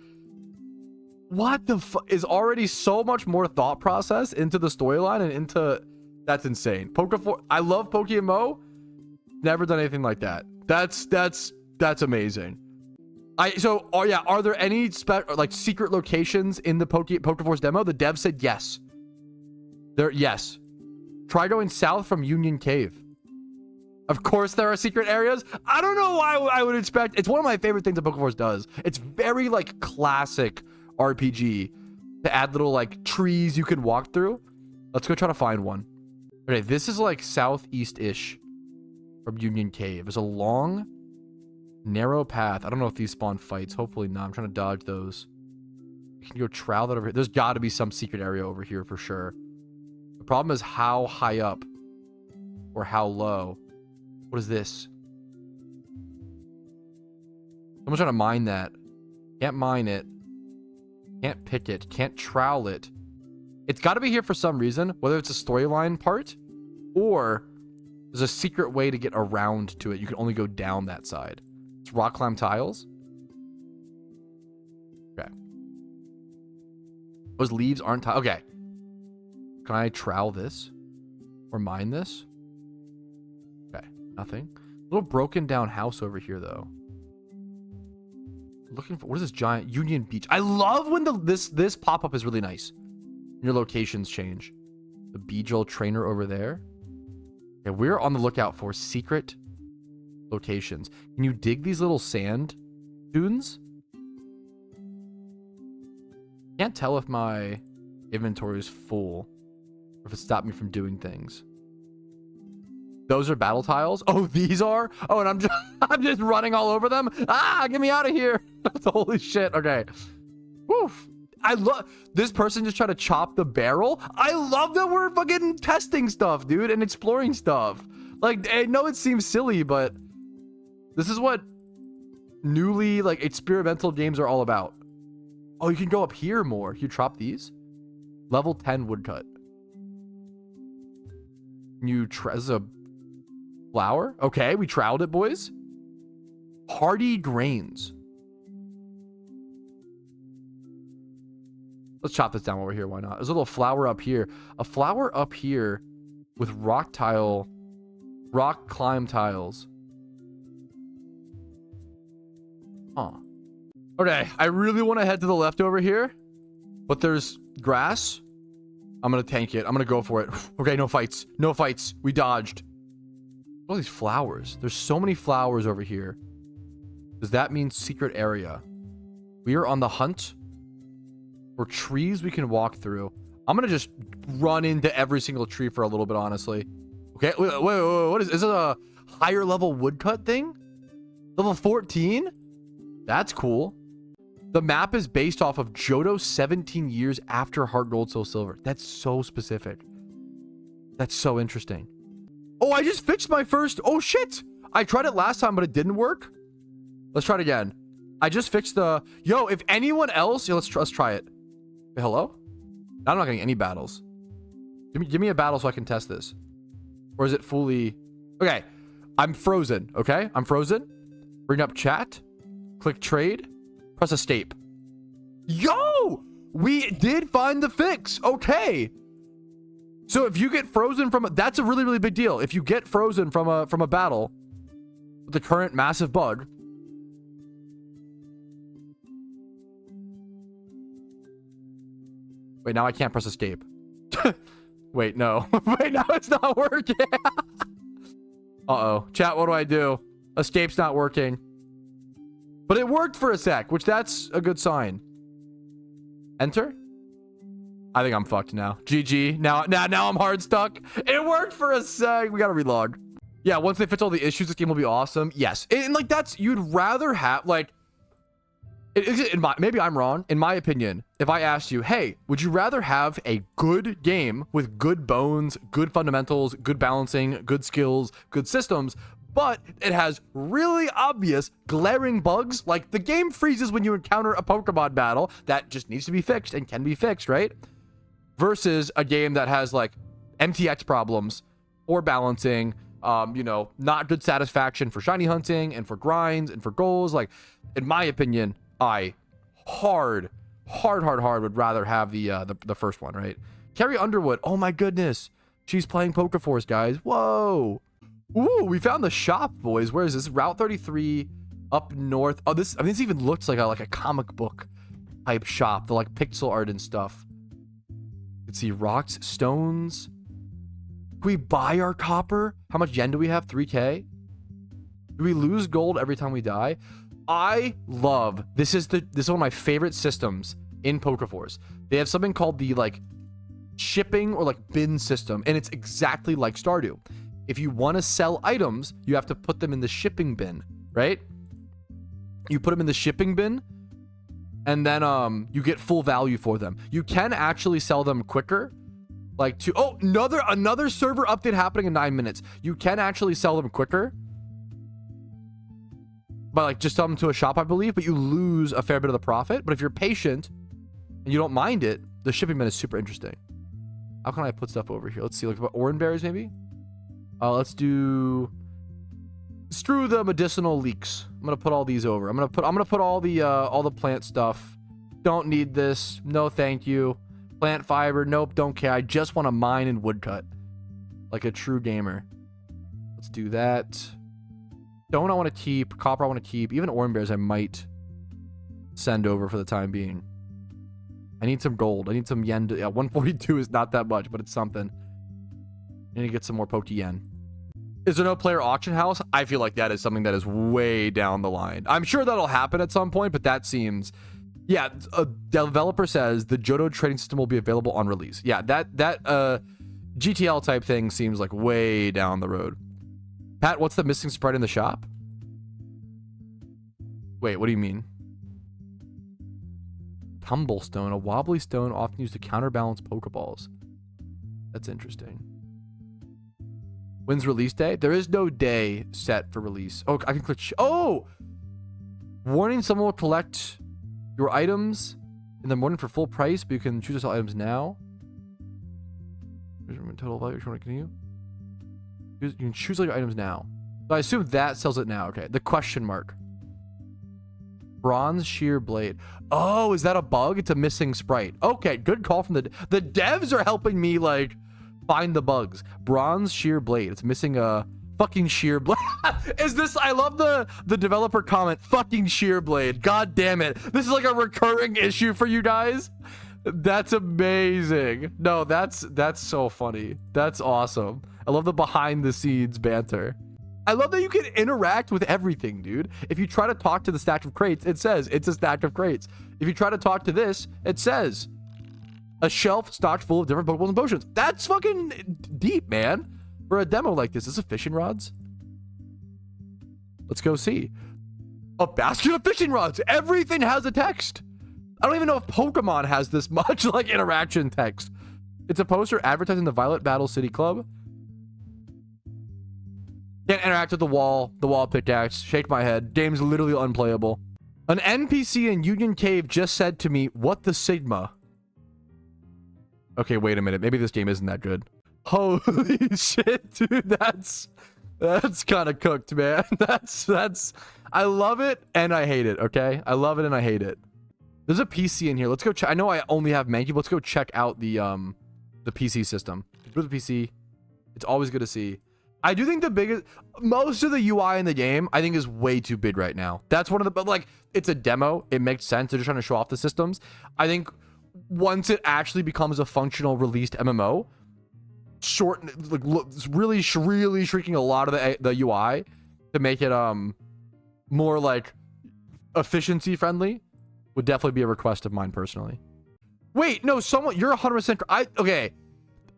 What the fuck is already so much more thought process into the storyline and into. That's insane. PokeForce. I love PokeMMO. Never done anything like that. That's amazing. Are there any like secret locations in the PokeForce demo? The dev said yes. Yes. Try going south from Union Cave. Of course there are secret areas. I don't know why I would expect. It's one of my favorite things that PokeForce does. It's very like classic RPG to add little like trees you can walk through. Let's go try to find one. Okay, this is like southeast-ish from Union Cave. There's a long, narrow path. I don't know if these spawn fights. Hopefully not. I'm trying to dodge those. You can go trowel that over here. There's got to be some secret area over here for sure. The problem is how high up or how low. What is this? Someone's trying to mine that. Can't mine it. Can't pick it. Can't trowel it. It's got to be here for some reason, whether it's a storyline part or there's a secret way to get around to it. You can only go down that side. It's rock climb tiles. Okay. Those leaves aren't tiles. Okay. Can I trowel this or mine this? Okay. Nothing. A little broken down house over here though. Looking for, what is this giant Union Beach? I love when this pop-up is really nice. Your locations change. The Beedrill trainer over there. Okay, we're on the lookout for secret locations. Can you dig these little sand dunes? Can't tell if my inventory is full or if it stopped me from doing things. Those are battle tiles. Oh, these are. Oh, and I'm just running all over them. Ah, get me out of here. Holy shit. Okay. Woof. I love this person just tried to chop the barrel. I love that we're fucking testing stuff, dude, and exploring stuff. Like, I know it seems silly, but this is what newly like experimental games are all about. Oh, you can go up here more. You chop these. Level 10 woodcut. You this is a flower. Okay, we troweled it, boys. Hardy grains. Let's chop this down while we're here. Why not? There's a little flower up here. A flower up here with rock climb tiles. Huh. Okay, I really want to head to the left over here, but there's grass. I'm going to tank it. I'm going to go for it. Okay, no fights. No fights. We dodged. All these flowers. There's so many flowers over here. Does that mean secret area? We are on the hunt for trees we can walk through. I'm gonna just run into every single tree for a little bit, honestly. Okay, wait, what is it a higher level woodcut thing? Level 14? That's cool. The map is based off of Johto 17 years after Heart Gold Soul Silver. That's so specific. That's so interesting. Oh, I just fixed my first. Oh shit, I tried it last time but it didn't work. Let's try it again. I just fixed the... Yo, if anyone else... Yo, let's try it. Wait, hello? I'm not getting any battles. Give me a battle so I can test this. Or is it fully... Okay. I'm frozen, okay? I'm frozen. Bring up chat. Click trade. Press escape. Yo! We did find the fix. Okay. So if you get frozen from... That's a really, really big deal. If you get frozen from a battle with the current massive bug... Wait, now I can't press escape. Wait, no. Wait, now it's not working. Uh-oh. Chat, what do I do? Escape's not working. But it worked for a sec, which that's a good sign. Enter? I think I'm fucked now. GG. Now I'm hard stuck. It worked for a sec. We gotta relog. Yeah, once they fix all the issues, this game will be awesome. Yes. And like that's... You'd rather have... Like... maybe I'm wrong. In my opinion, if I asked you, hey, would you rather have a good game with good bones, good fundamentals, good balancing, good skills, good systems, but it has really obvious glaring bugs, like the game freezes when you encounter a Pokemon battle that just needs to be fixed and can be fixed, right? Versus a game that has like MTX problems or balancing, you know, not good satisfaction for shiny hunting and for grinds and for goals. Like, in my opinion, I hard would rather have the first one, right? Carrie Underwood, oh my goodness, she's playing PokeForce, guys. Whoa. Ooh, we found the shop, boys. Where is this? Route 33 up north. Oh, this, I mean, this even looks like a comic book type shop, the like pixel art and stuff. You can see rocks, stones. Can we buy our copper? How much yen do we have? 3K? Do we lose gold every time we die? I love this is one of my favorite systems in PokeForce. They have something called the like shipping or like bin system, and it's exactly like Stardew. If you want to sell items, you have to put them in the shipping bin, right? You put them in the shipping bin, and then you get full value for them. You can actually sell them quicker, like to another server update happening in 9 minutes. You can actually sell them quicker. But like just sell them to a shop, I believe, but you lose a fair bit of the profit. But if you're patient and you don't mind it, the shipping bin is super interesting. How can I put stuff over here? Let's see, like about orange berries maybe. Let's do screw the medicinal leeks. I'm gonna put all these over. I'm gonna put all the plant stuff. Don't need this. No, thank you. Plant fiber. Nope, don't care. I just want to mine and woodcut like a true gamer. Let's do that. Stone I want to keep. Copper I want to keep. Even orange bears I might send over for the time being. I need some gold. I need some yen. Yeah, 142 is not that much, but it's something. I need to get some more Pokeyen. Is there no player auction house? I feel like that is something that is way down the line. I'm sure that'll happen at some point, but that seems... Yeah, a developer says the Johto trading system will be available on release. Yeah, that GTL type thing seems like way down the road. Pat, what's the missing sprite in the shop? Wait, what do you mean? Tumblestone, a wobbly stone often used to counterbalance Pokeballs. That's interesting. When's release day? There is no day set for release. Oh, I can click. Oh! Warning, someone will collect your items in the morning for full price, but you can choose to sell items now. Total value, continue. You can choose your items now. So I assume that sells it now. Okay. The question mark. Bronze shear blade. Oh, is that a bug? It's a missing sprite. Okay, good call from the devs are helping me like find the bugs. Bronze shear blade. It's missing a fucking shear blade. Is this? I love the developer comment. Fucking shear blade. God damn it. This is like a recurring issue for you guys. That's amazing. No, that's so funny. That's awesome. I love the behind the scenes banter. I love that you can interact with everything, dude. If you try to talk to the stack of crates, it says it's a stack of crates. If you try to talk to this, it says a shelf stocked full of different Pokeballs and potions. That's fucking deep, man. For a demo like this, is it fishing rods? Let's go see. A basket of fishing rods. Everything has a text. I don't even know if Pokemon has this much like interaction text. It's a poster advertising the Violet Battle City Club. Can't interact with the wall pickaxe. Shake my head. Game's literally unplayable. An NPC in Union Cave just said to me, "What the Sigma?" Okay, wait a minute. Maybe this game isn't that good. Holy shit, dude. That's kind of cooked, man. That's I love it and I hate it, okay? I love it and I hate it. There's a PC in here. Let's go check. I know I only have Mankey, but let's go check out the PC system. Go to the PC. It's always good to see. I do think most of the UI in the game, I think, is way too big right now. That's one of the, but like, it's a demo. It makes sense. They're just trying to show off the systems. I think once it actually becomes a functional released MMO, really shrinking a lot of the UI to make it more like efficiency friendly would definitely be a request of mine personally. Wait, no, you're 100%. Okay.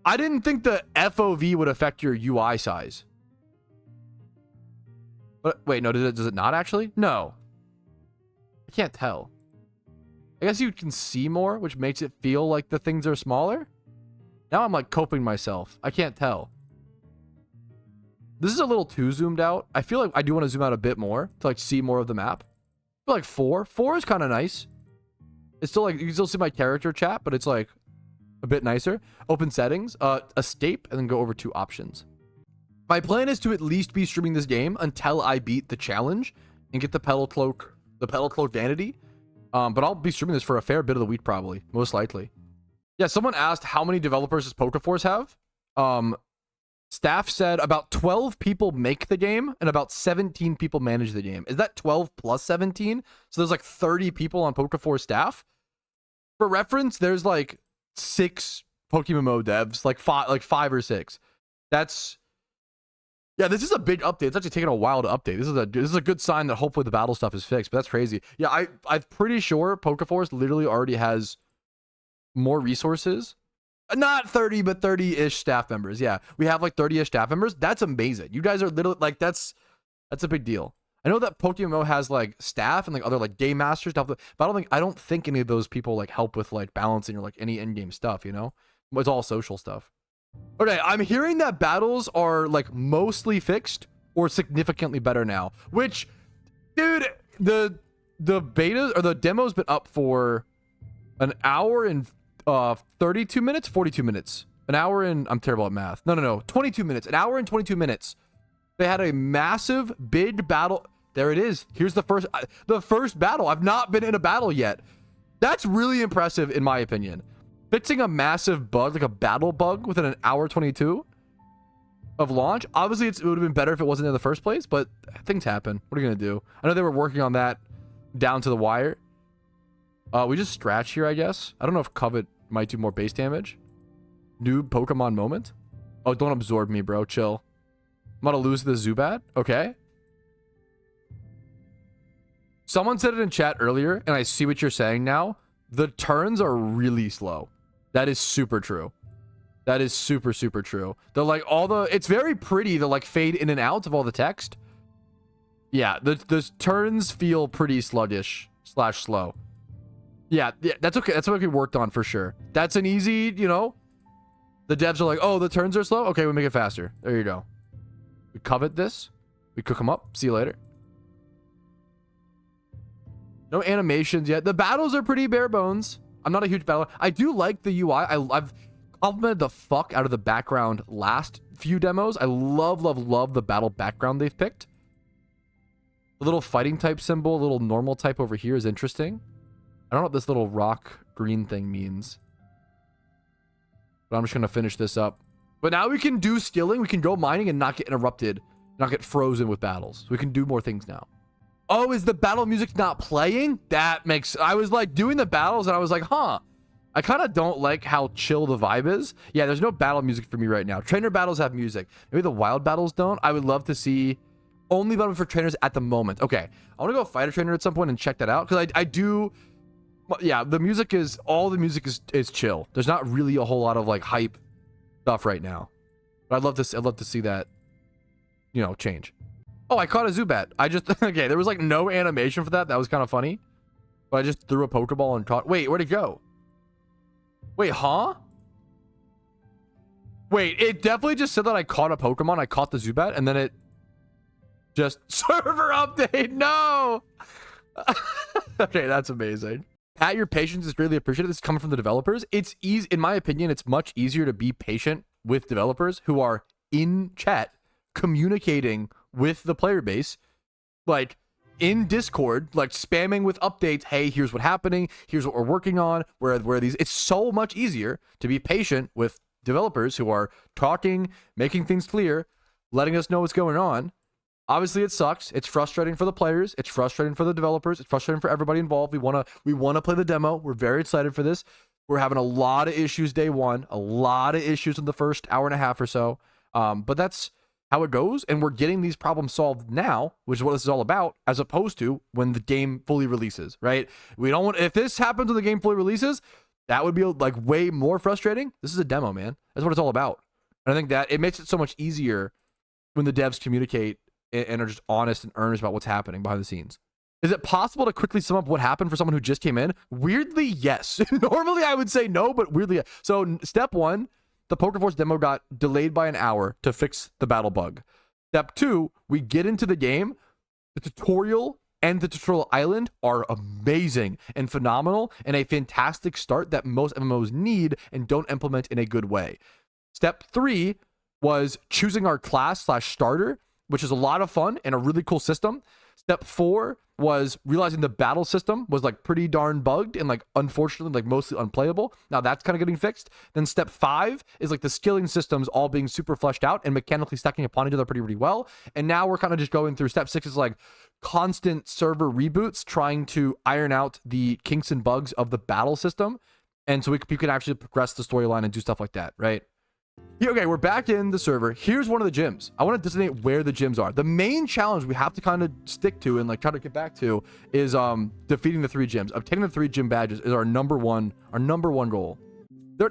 I didn't think the FOV would affect your UI size. But wait, no, does it not actually? No. I can't tell. I guess you can see more, which makes it feel like the things are smaller. Now I'm like coping myself. I can't tell. This is a little too zoomed out. I feel like I do want to zoom out a bit more to like see more of the map. I feel like 4. 4 is kind of nice. It's still like, you can still see my character chat, but it's like a bit nicer. Open settings, escape, and then go over to options. My plan is to at least be streaming this game until I beat the challenge and get the Petal Cloak vanity. But I'll be streaming this for a fair bit of the week, probably, most likely. Yeah, someone asked how many developers does PokeForce have? Staff said about 12 people make the game and about 17 people manage the game. Is that 12 plus 17? So there's like 30 people on PokeForce staff. For reference, there's like 6 PokeMMO devs, like 5 or 6. That's, yeah, this is a big update. It's actually taking a while to update. This is a good sign that hopefully the battle stuff is fixed, but that's crazy. Yeah, I'm pretty sure PokeForce literally already has more resources. Not 30, but 30-ish staff members. Yeah, we have like 30-ish staff members. That's amazing. You guys are literally like, that's a big deal. I know that PokeMMO has like staff and like other like game masters stuff, but I don't think any of those people like help with like balancing or like any in-game stuff, you know? It's all social stuff. Okay, I'm hearing that battles are like mostly fixed or significantly better now, which, dude, the beta or the demo's been up for an hour and 32 minutes, 42 minutes, an hour and, I'm terrible at math. No, 22 minutes, an hour and 22 minutes. They had a massive big battle. There it is. Here's the first battle. I've not been in a battle yet. That's really impressive in my opinion. Fixing a massive bug, like a battle bug within an hour 22 of launch. Obviously it would have been better if it wasn't in the first place, but things happen. What are you going to do? I know they were working on that down to the wire. We just scratch here, I guess. I don't know if Covet might do more base damage. Noob Pokemon moment. Oh, don't absorb me, bro. Chill. I'm about to lose the Zubat. Okay. Someone said it in chat earlier, and I see what you're saying now. The turns are really slow. That is super true. That is super, super true. They're like it's very pretty. The like fade in and out of all the text. Yeah, the turns feel pretty sluggish / slow. Yeah, that's okay. That's what we worked on for sure. That's an easy, you know, the devs are like, oh, the turns are slow. Okay, we make it faster. There you go. We covet this. We cook them up. See you later. No animations yet. The battles are pretty bare bones. I'm not a huge battle. I do like the UI. I've complimented the fuck out of the background last few demos. I love the battle background they've picked. The little fighting type symbol, little normal type over here is interesting. I don't know what this little rock green thing means. But I'm just going to finish this up. But now we can do skilling. We can go mining and not get interrupted. Not get frozen with battles. We can do more things now. Oh, is the battle music not playing? That makes... I was like doing the battles and I was like, huh. I kind of don't like how chill the vibe is. Yeah, there's no battle music for me right now. Trainer battles have music. Maybe the wild battles don't. I would love to see only battle for trainers at the moment. Okay, I want to go fight a trainer at some point and check that out. Because I do... Yeah, the music is... All the music is chill. There's not really a whole lot of like hype stuff right now. But I'd love to see that, you know, change. Oh, I caught a Zubat. I just... Okay, there was like no animation for that. That was kind of funny. But I just threw a Pokeball and caught... Wait, where'd it go? Wait, huh? Wait, it definitely just said that I caught a Pokemon. I caught the Zubat, and then it just... Server update! No! Okay, that's amazing. Pat, your patience is greatly appreciated. This is coming from the developers. It's easy, in my opinion, it's much easier to be patient with developers who are in chat communicating with the player base, like in Discord, like spamming with updates. Hey, here's what's happening. Here's what we're working on. Where these? It's so much easier to be patient with developers who are talking, making things clear, letting us know what's going on. Obviously, it sucks. It's frustrating for the players. It's frustrating for the developers. It's frustrating for everybody involved. We wanna play the demo. We're very excited for this. We're having a lot of issues day one. A lot of issues in the first hour and a half or so. But that's how it goes, and we're getting these problems solved now, which is what this is all about, as opposed to when the game fully releases, right? We don't want, if this happens when the game fully releases, that would be like way more frustrating. This is a demo, man. That's what it's all about. And I think that it makes it so much easier when the devs communicate and are just honest and earnest about what's happening behind the scenes. Is it possible to quickly sum up what happened for someone who just came in? Weirdly, yes. Normally I would say no, but weirdly, yes. So step one, the PokeForce demo got delayed by an hour to fix the battle bug. Step two, we get into the game. The tutorial and the tutorial island are amazing and phenomenal and a fantastic start that most MMOs need and don't implement in a good way. Step three was choosing our class / starter, which is a lot of fun and a really cool system. Step four was realizing the battle system was like pretty darn bugged and like unfortunately like mostly unplayable. Now that's kind of getting fixed. Then step five is like the skilling systems all being super fleshed out and mechanically stacking upon each other pretty well. And now we're kind of just going through step six is like constant server reboots, trying to iron out the kinks and bugs of the battle system. And so we can actually progress the storyline and do stuff like that, right? Okay, we're back in the server. Here's one of the gyms. I want to designate where the gyms are. The main challenge we have to kind of stick to and like try to get back to is defeating the 3 gyms. Obtaining the 3 gym badges is our number one goal.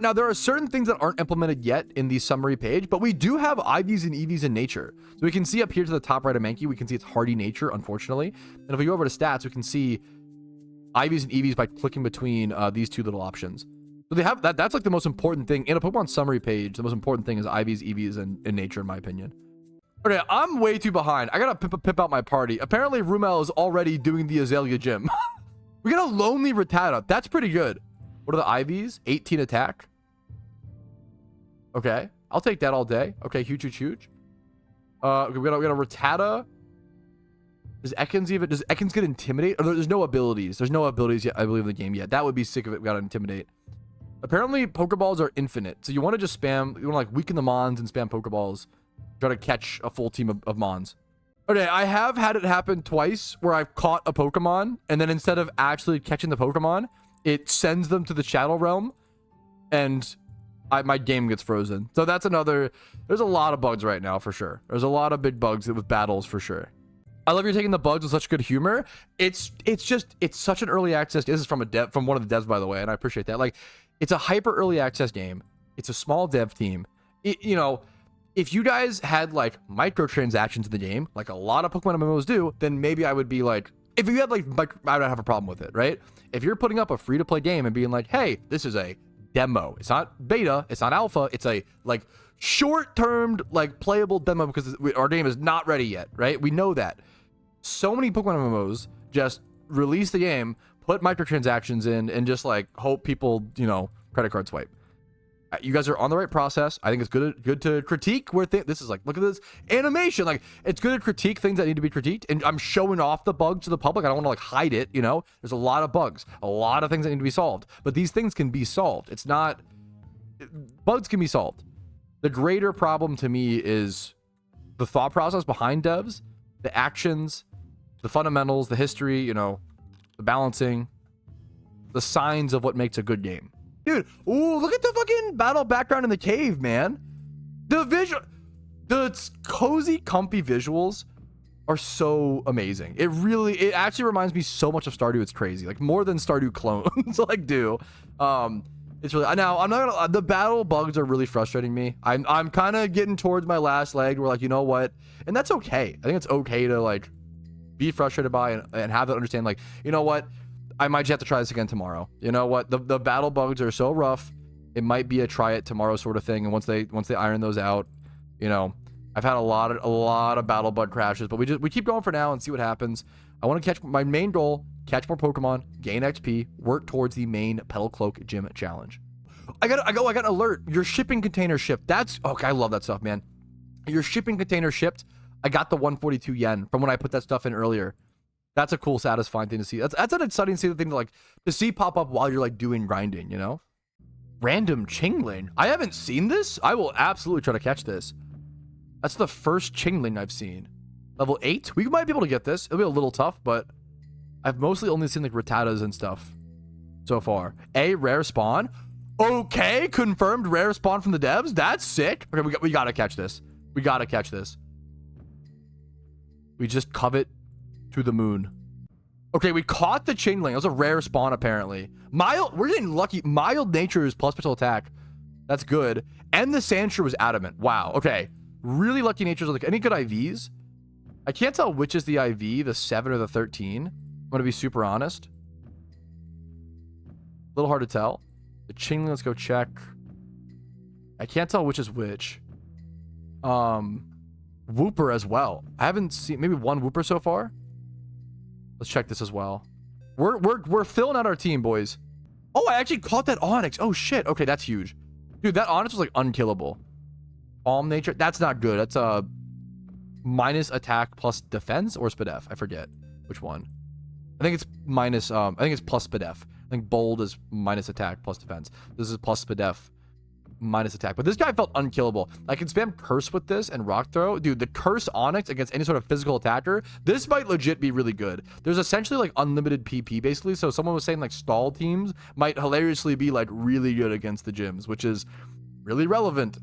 Now there are certain things that aren't implemented yet in the summary page, but we do have IVs and EVs in nature. So we can see up here to the top right of Mankey, we can see it's hardy nature, unfortunately. And if we go over to stats, we can see IVs and EVs by clicking between these 2 little options. So they have that. That's like the most important thing in a Pokemon summary page. The most important thing is IVs, EVs, and in nature, in my opinion. Okay, I'm way too behind. I gotta pimp out my party. Apparently, Rumel is already doing the Azalea gym. We got a lonely Rattata. That's pretty good. What are the IVs? 18 attack. Okay, I'll take that all day. Okay, huge. We got a Rattata. Does Ekans get intimidate? Or there's no abilities. There's no abilities yet, I believe, in the game yet. That would be sick if it got intimidate. Apparently, Pokeballs are infinite. So you want to just spam, you want to like weaken the Mons and spam Pokeballs. Try to catch a full team of Mons. Okay, I have had it happen twice where I've caught a Pokemon and then instead of actually catching the Pokemon, it sends them to the Shadow Realm and my game gets frozen. So that's another, there's a lot of bugs right now for sure. There's a lot of big bugs with battles for sure. I love you're taking the bugs with such good humor. It's such an early access. This is from one of the devs, by the way, and I appreciate that. Like, it's a hyper early access game. It's a small dev team. You know, if you guys had like microtransactions in the game, like a lot of Pokemon MMOs do, then maybe I would be like, if you had like, I would have a problem with it, right? If you're putting up a free to play game and being like, hey, this is a demo. It's not beta. It's not alpha. It's a like short-termed like playable demo because our game is not ready yet, right? We know that. So many Pokemon MMOs just release the game, put microtransactions in, and just like hope people, you know, credit card swipe. You guys are on the right process. I think it's good to critique where this is like, look at this animation. Like, it's good to critique things that need to be critiqued. And I'm showing off the bugs to the public. I don't want to like hide it, you know? There's a lot of bugs, a lot of things that need to be solved. But these things can be solved. It's not... Bugs can be solved. The greater problem to me is the thought process behind devs, the actions, the fundamentals, the history, you know, the balancing, the signs of what makes a good game. Dude, ooh, look at the fucking battle background in the cave, man. The cozy, comfy visuals are so amazing. It actually reminds me so much of Stardew. It's crazy, like more than Stardew clones like do. It's really, now I'm not gonna, the battle bugs are really frustrating me. I'm kind of getting towards my last leg. We're like, you know what, and that's okay. I think it's okay to like be frustrated by and have that understand, like, you know what, I might just have to try this again tomorrow. You know what? The battle bugs are so rough. It might be a try it tomorrow sort of thing. And once they iron those out, you know, I've had a lot of battle bug crashes, but we keep going for now and see what happens. I want to catch my main goal, catch more Pokemon, gain XP, work towards the main Petal Cloak Gym challenge. I got an alert. Your shipping container shipped. That's okay. I love that stuff, man. Your shipping container shipped. I got the 142 yen from when I put that stuff in earlier. That's a cool, satisfying thing to see. That's an exciting thing to see pop up while you're like doing grinding, you know? Random Chingling. I haven't seen this. I will absolutely try to catch this. That's the first Chingling I've seen. Level 8. We might be able to get this. It'll be a little tough, but I've mostly only seen like Rattatas and stuff so far. A rare spawn. Okay, confirmed rare spawn from the devs. That's sick. Okay, we gotta catch this. We gotta catch this. We just covet to the moon. Okay, we caught the Chingling. That was a rare spawn, apparently. Mild, we're getting lucky. Mild nature is plus special attack. That's good. And the Sandshrew was adamant. Wow. Okay. Really lucky natures. Like, any good IVs? I can't tell which is the IV, the 7 or the 13. I'm gonna be super honest. A little hard to tell. The Chingling, let's go check. I can't tell which is which. Wooper as well. I haven't seen maybe one Wooper so far. Let's check this as well. We're filling out our team, boys. Oh, I actually caught that Onyx. Oh shit. Okay, that's huge. Dude, that Onyx was like unkillable. Calm nature. That's not good. That's a minus attack plus defense or SPDF. I forget which one. I think it's minus I think it's plus SPDF. I think bold is minus attack plus defense. This is plus SPDF minus attack. But this guy felt unkillable. I can spam curse with this and rock throw. Dude, the curse Onyx against any sort of physical attacker, this might legit be really good. There's essentially like unlimited PP basically. So someone was saying like stall teams might hilariously be like really good against the gyms, which is really relevant.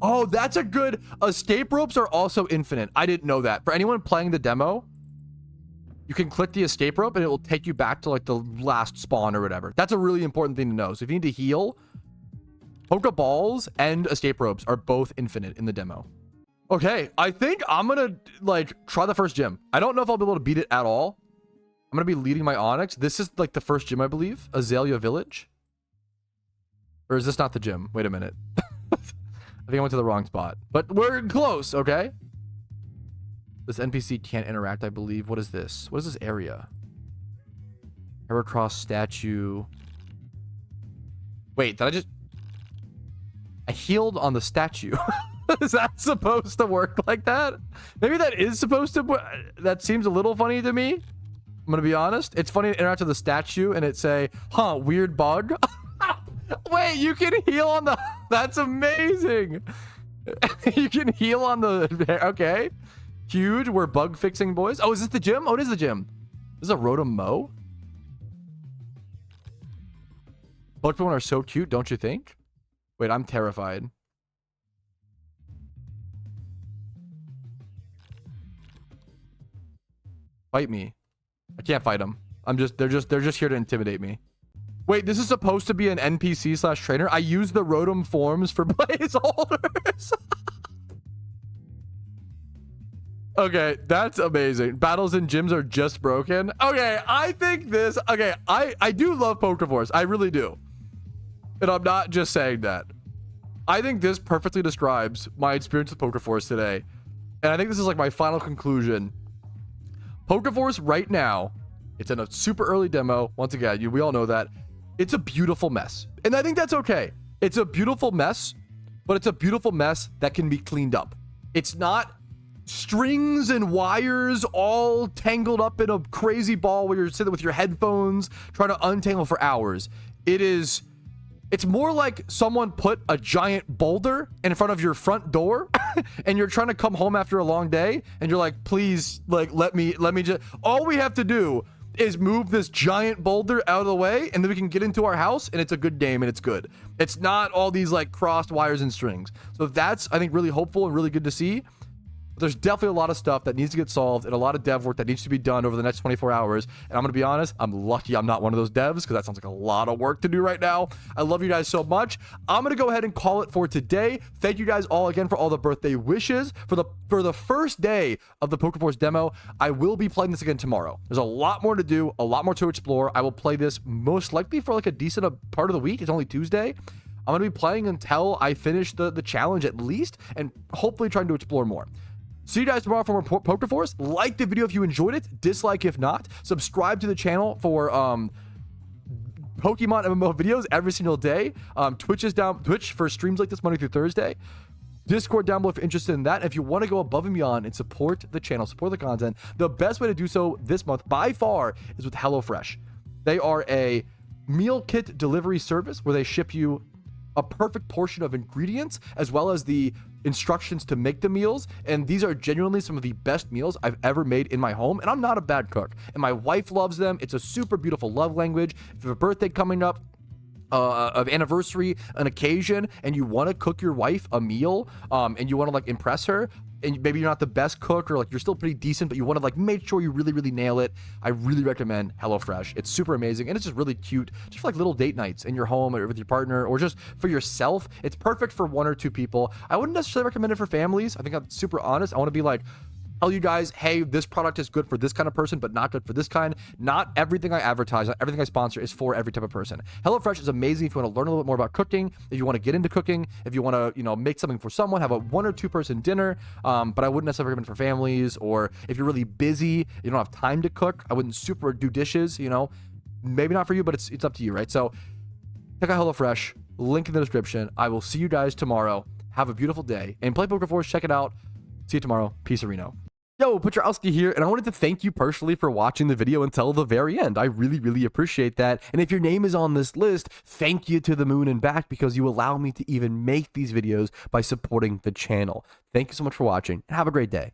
Oh, that's a good... Escape ropes are also infinite. I didn't know that. For anyone playing the demo, you can click the escape rope and it will take you back to like the last spawn or whatever. That's a really important thing to know. So if you need to heal, Pokeballs and escape ropes are both infinite in the demo. Okay, I think I'm gonna like try the first gym. I don't know if I'll be able to beat it at all. I'm gonna be leading my Onyx. This is like the first gym, I believe. Azalea Village. Or is this not the gym? Wait a minute. I think I went to the wrong spot. But we're close, okay? This NPC can't interact, I believe. What is this? What is this area? Heracross statue. Wait, did I just... I healed on the statue. Is that supposed to work like that? Maybe that is supposed to... That seems a little funny to me. I'm gonna be honest. It's funny to interact with the statue and it say, huh, weird bug. Wait, you can heal on the... That's amazing. You can heal on the... Okay. Huge. We're bug fixing, boys. Oh, is this the gym? Oh, it is the gym. This is a PokeMMO. Pokemon are so cute, don't you think? Wait, I'm terrified. Fight me. I can't fight them. They're just here to intimidate me. Wait, this is supposed to be an NPC / trainer? I use the Rotom forms for placeholders. Okay, that's amazing. Battles in gyms are just broken. Okay, I think this... Okay, I do love PokeForce. I really do. And I'm not just saying that. I think this perfectly describes my experience with PokeForce today. And I think this is like my final conclusion. PokeForce right now, it's in a super early demo. Once again, we all know that. It's a beautiful mess. And I think that's okay. It's a beautiful mess, but it's a beautiful mess that can be cleaned up. It's not strings and wires all tangled up in a crazy ball where you're sitting with your headphones trying to untangle for hours. It's more like someone put a giant boulder in front of your front door and you're trying to come home after a long day and you're like, please, like, let me just, all we have to do is move this giant boulder out of the way and then we can get into our house and it's a good game and it's good. It's not all these like crossed wires and strings. So that's, I think, really hopeful and really good to see. There's definitely a lot of stuff that needs to get solved and a lot of dev work that needs to be done over the next 24 hours. And I'm going to be honest, I'm lucky I'm not one of those devs because that sounds like a lot of work to do right now. I love you guys so much. I'm going to go ahead and call it for today. Thank you guys all again for all the birthday wishes. For the first day of the PokeForce demo, I will be playing this again tomorrow. There's a lot more to do, a lot more to explore. I will play this most likely for like a decent part of the week. It's only Tuesday. I'm going to be playing until I finish the challenge at least and hopefully trying to explore more. See you guys tomorrow for more PokeForce. Like the video if you enjoyed it. Dislike if not. Subscribe to the channel for Pokemon MMO videos every single day. Twitch for streams like this Monday through Thursday. Discord down below if you're interested in that. And if you want to go above and beyond and support the channel, support the content, the best way to do so this month by far is with HelloFresh. They are a meal kit delivery service where they ship you a perfect portion of ingredients as well as the instructions to make the meals. And these are genuinely some of the best meals I've ever made in my home. And I'm not a bad cook. And my wife loves them. It's a super beautiful love language. If you have a birthday coming up, of anniversary, an occasion, and you want to cook your wife a meal, and you want to like impress her, and maybe you're not the best cook, or like you're still pretty decent, but you want to like make sure you really nail it, I really recommend HelloFresh. It's super amazing, and it's just really cute, just for like little date nights in your home or with your partner, or just for yourself. It's perfect for 1 or 2 people. I wouldn't necessarily recommend it for families. I think I'm super honest. I want to be like, tell you guys, hey, this product is good for this kind of person, but not good for this kind. Not everything I advertise, not everything I sponsor is for every type of person. HelloFresh is amazing if you want to learn a little bit more about cooking, if you want to get into cooking, if you want to, you know, make something for someone, have a 1 or 2 person dinner. But I wouldn't necessarily recommend for families, or if you're really busy, you don't have time to cook. I wouldn't super do dishes, you know, maybe not for you, but it's up to you, right? So check out HelloFresh, link in the description. I will see you guys tomorrow. Have a beautiful day and play PokeForce. Check it out. See you tomorrow. Peace, Reno. Yo, Patrouski here, and I wanted to thank you personally for watching the video until the very end. I really appreciate that. And if your name is on this list, thank you to the moon and back, because you allow me to even make these videos by supporting the channel. Thank you so much for watching, and have a great day.